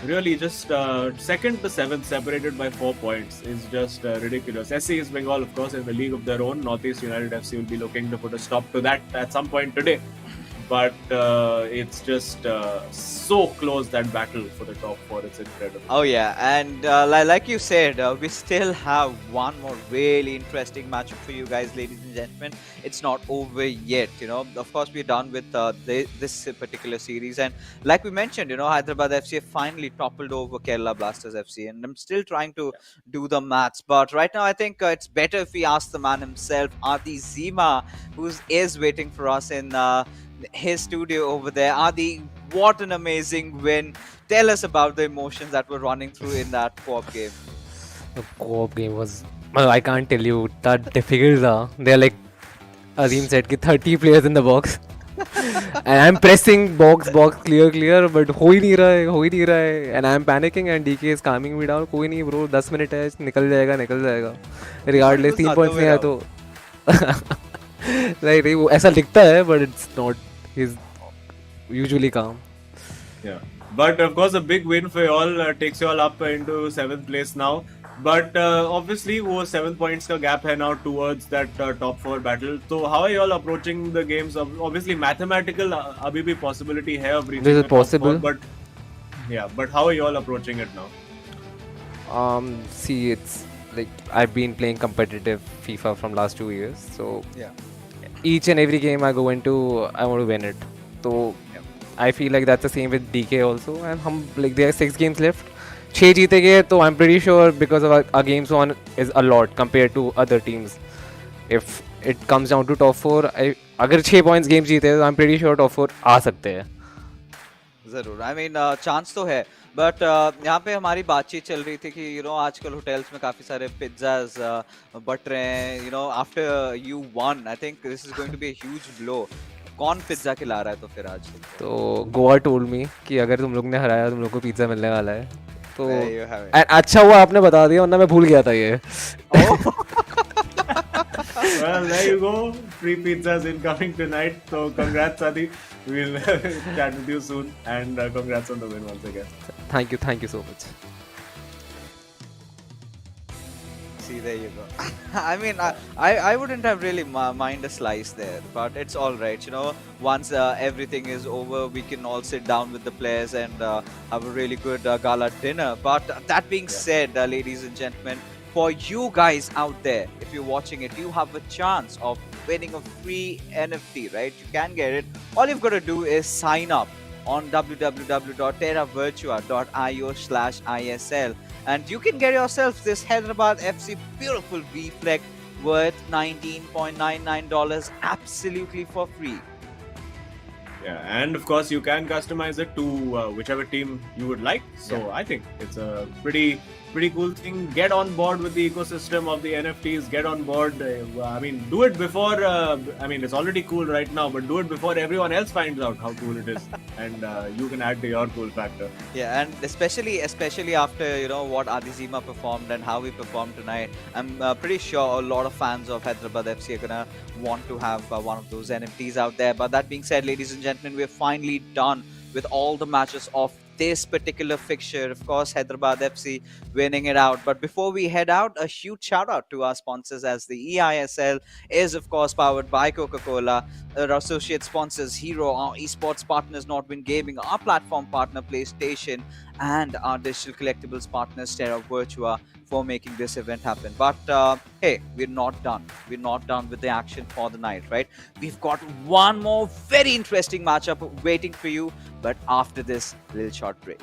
really just 2nd to 7th separated by 4 points is just ridiculous. SC East Bengal, of course, in the league of their own. Northeast United FC will be looking to put a stop to that at some point today. But it's just so close, that battle for the top 4. It's incredible. Oh yeah, and like you said, we still have one more really interesting matchup for you guys, ladies and gentlemen. It's not over yet. Of course, we're done with this particular series, and like we mentioned, Hyderabad FC have finally toppled over Kerala Blasters FC, and I'm still trying to do the maths. But right now, I think it's better if we ask the man himself, Adi Zima, who is waiting for us in his studio over there. Adi, what an amazing win. Tell us about the emotions that were running through in that co-op game. The co-op game was, I can't tell you, that difficult. They're like Azim said, 30 players in the box. and I'm pressing box, clear, but हो ही नहीं रहा है, and I'm panicking and DK is calming me down. कोई नहीं bro, 10 minute है, निकल जाएगा. Regardless, It 3 was points other नहीं way आया तो नहीं वो ऐसा दिखता है, but it's not. He's usually calm. Yeah, but of course a big win for you all takes you all up into 7th place now. But obviously वो 7 points का gap है now towards that top 4 battle. So how are you all approaching the games? Obviously mathematical अभी भी possibility है of reaching This is the top 4, possible. but how are you all approaching it now? See, it's like I've been playing competitive FIFA from last 2 years, so Yeah. each and every game I go into, I want to win it. So I feel like that's the same with DK also, and हम like there are 6 games left. 6 जीतेंगे तो I'm pretty sure because of our games on is a lot compared to other teams. If it comes down to top 4, अगर 6 points game जीते तो I'm pretty sure top 4 आ सकते हैं. जरूर I mean chance तो है बट यहाँ पे हमारी बातचीत चल रही थी कि आजकल होटल्स में काफी सारे पिज्जाज बट रहे हैं after you one I think this is going to be a huge blow कौन पिज्जा खिला रहा है तो फिर आज तो गोवा टोल्ड मी कि अगर तुम लोग ने हराया तुम लोग को पिज्जा मिलने वाला है तो There you have it. and अच्छा हुआ आपने बता दिया वरना मैं भूल गया था ये. Well, there you go. Free pizzas incoming tonight. So congrats, Adi. We'll chat with you soon. And congrats on the win once again. Thank you so much. See, there you go. I mean, I wouldn't have really mind a slice there, but it's all right. Once everything is over, we can all sit down with the players and have a really good gala dinner. But that being said, ladies and gentlemen, for you guys out there, if you're watching it, you have a chance of winning a free NFT, right? You can get it. All you've got to do is sign up on www.terravirtua.io/ISL and you can get yourself this Hyderabad FC beautiful V-Fleck worth $19.99 absolutely for free. Yeah, and of course you can customize it to whichever team you would like. So I think it's a pretty cool thing. Get on board with the ecosystem of the NFTs. Get on board. I mean, do it before. I mean, it's already cool right now, but do it before everyone else finds out how cool it is, and you can add to your cool factor. Yeah, and especially after what Adizima performed and how we performed tonight, I'm pretty sure a lot of fans of Hyderabad FC are gonna want to have one of those NFTs out there. But that being said, ladies and gentlemen, we're finally done with all the matches of this particular fixture. Of course, Hyderabad FC winning it out. But before we head out, a huge shout out to our sponsors, as the eISL is of course powered by Coca-Cola. Our associate sponsors Hero, our esports partners Nordwind Gaming, our platform partner PlayStation, and our digital collectibles partners Terra Virtua for making this event happen. But hey, we're not done. We're not done with the action for the night, right? We've got one more very interesting matchup waiting for you, but after this little short break.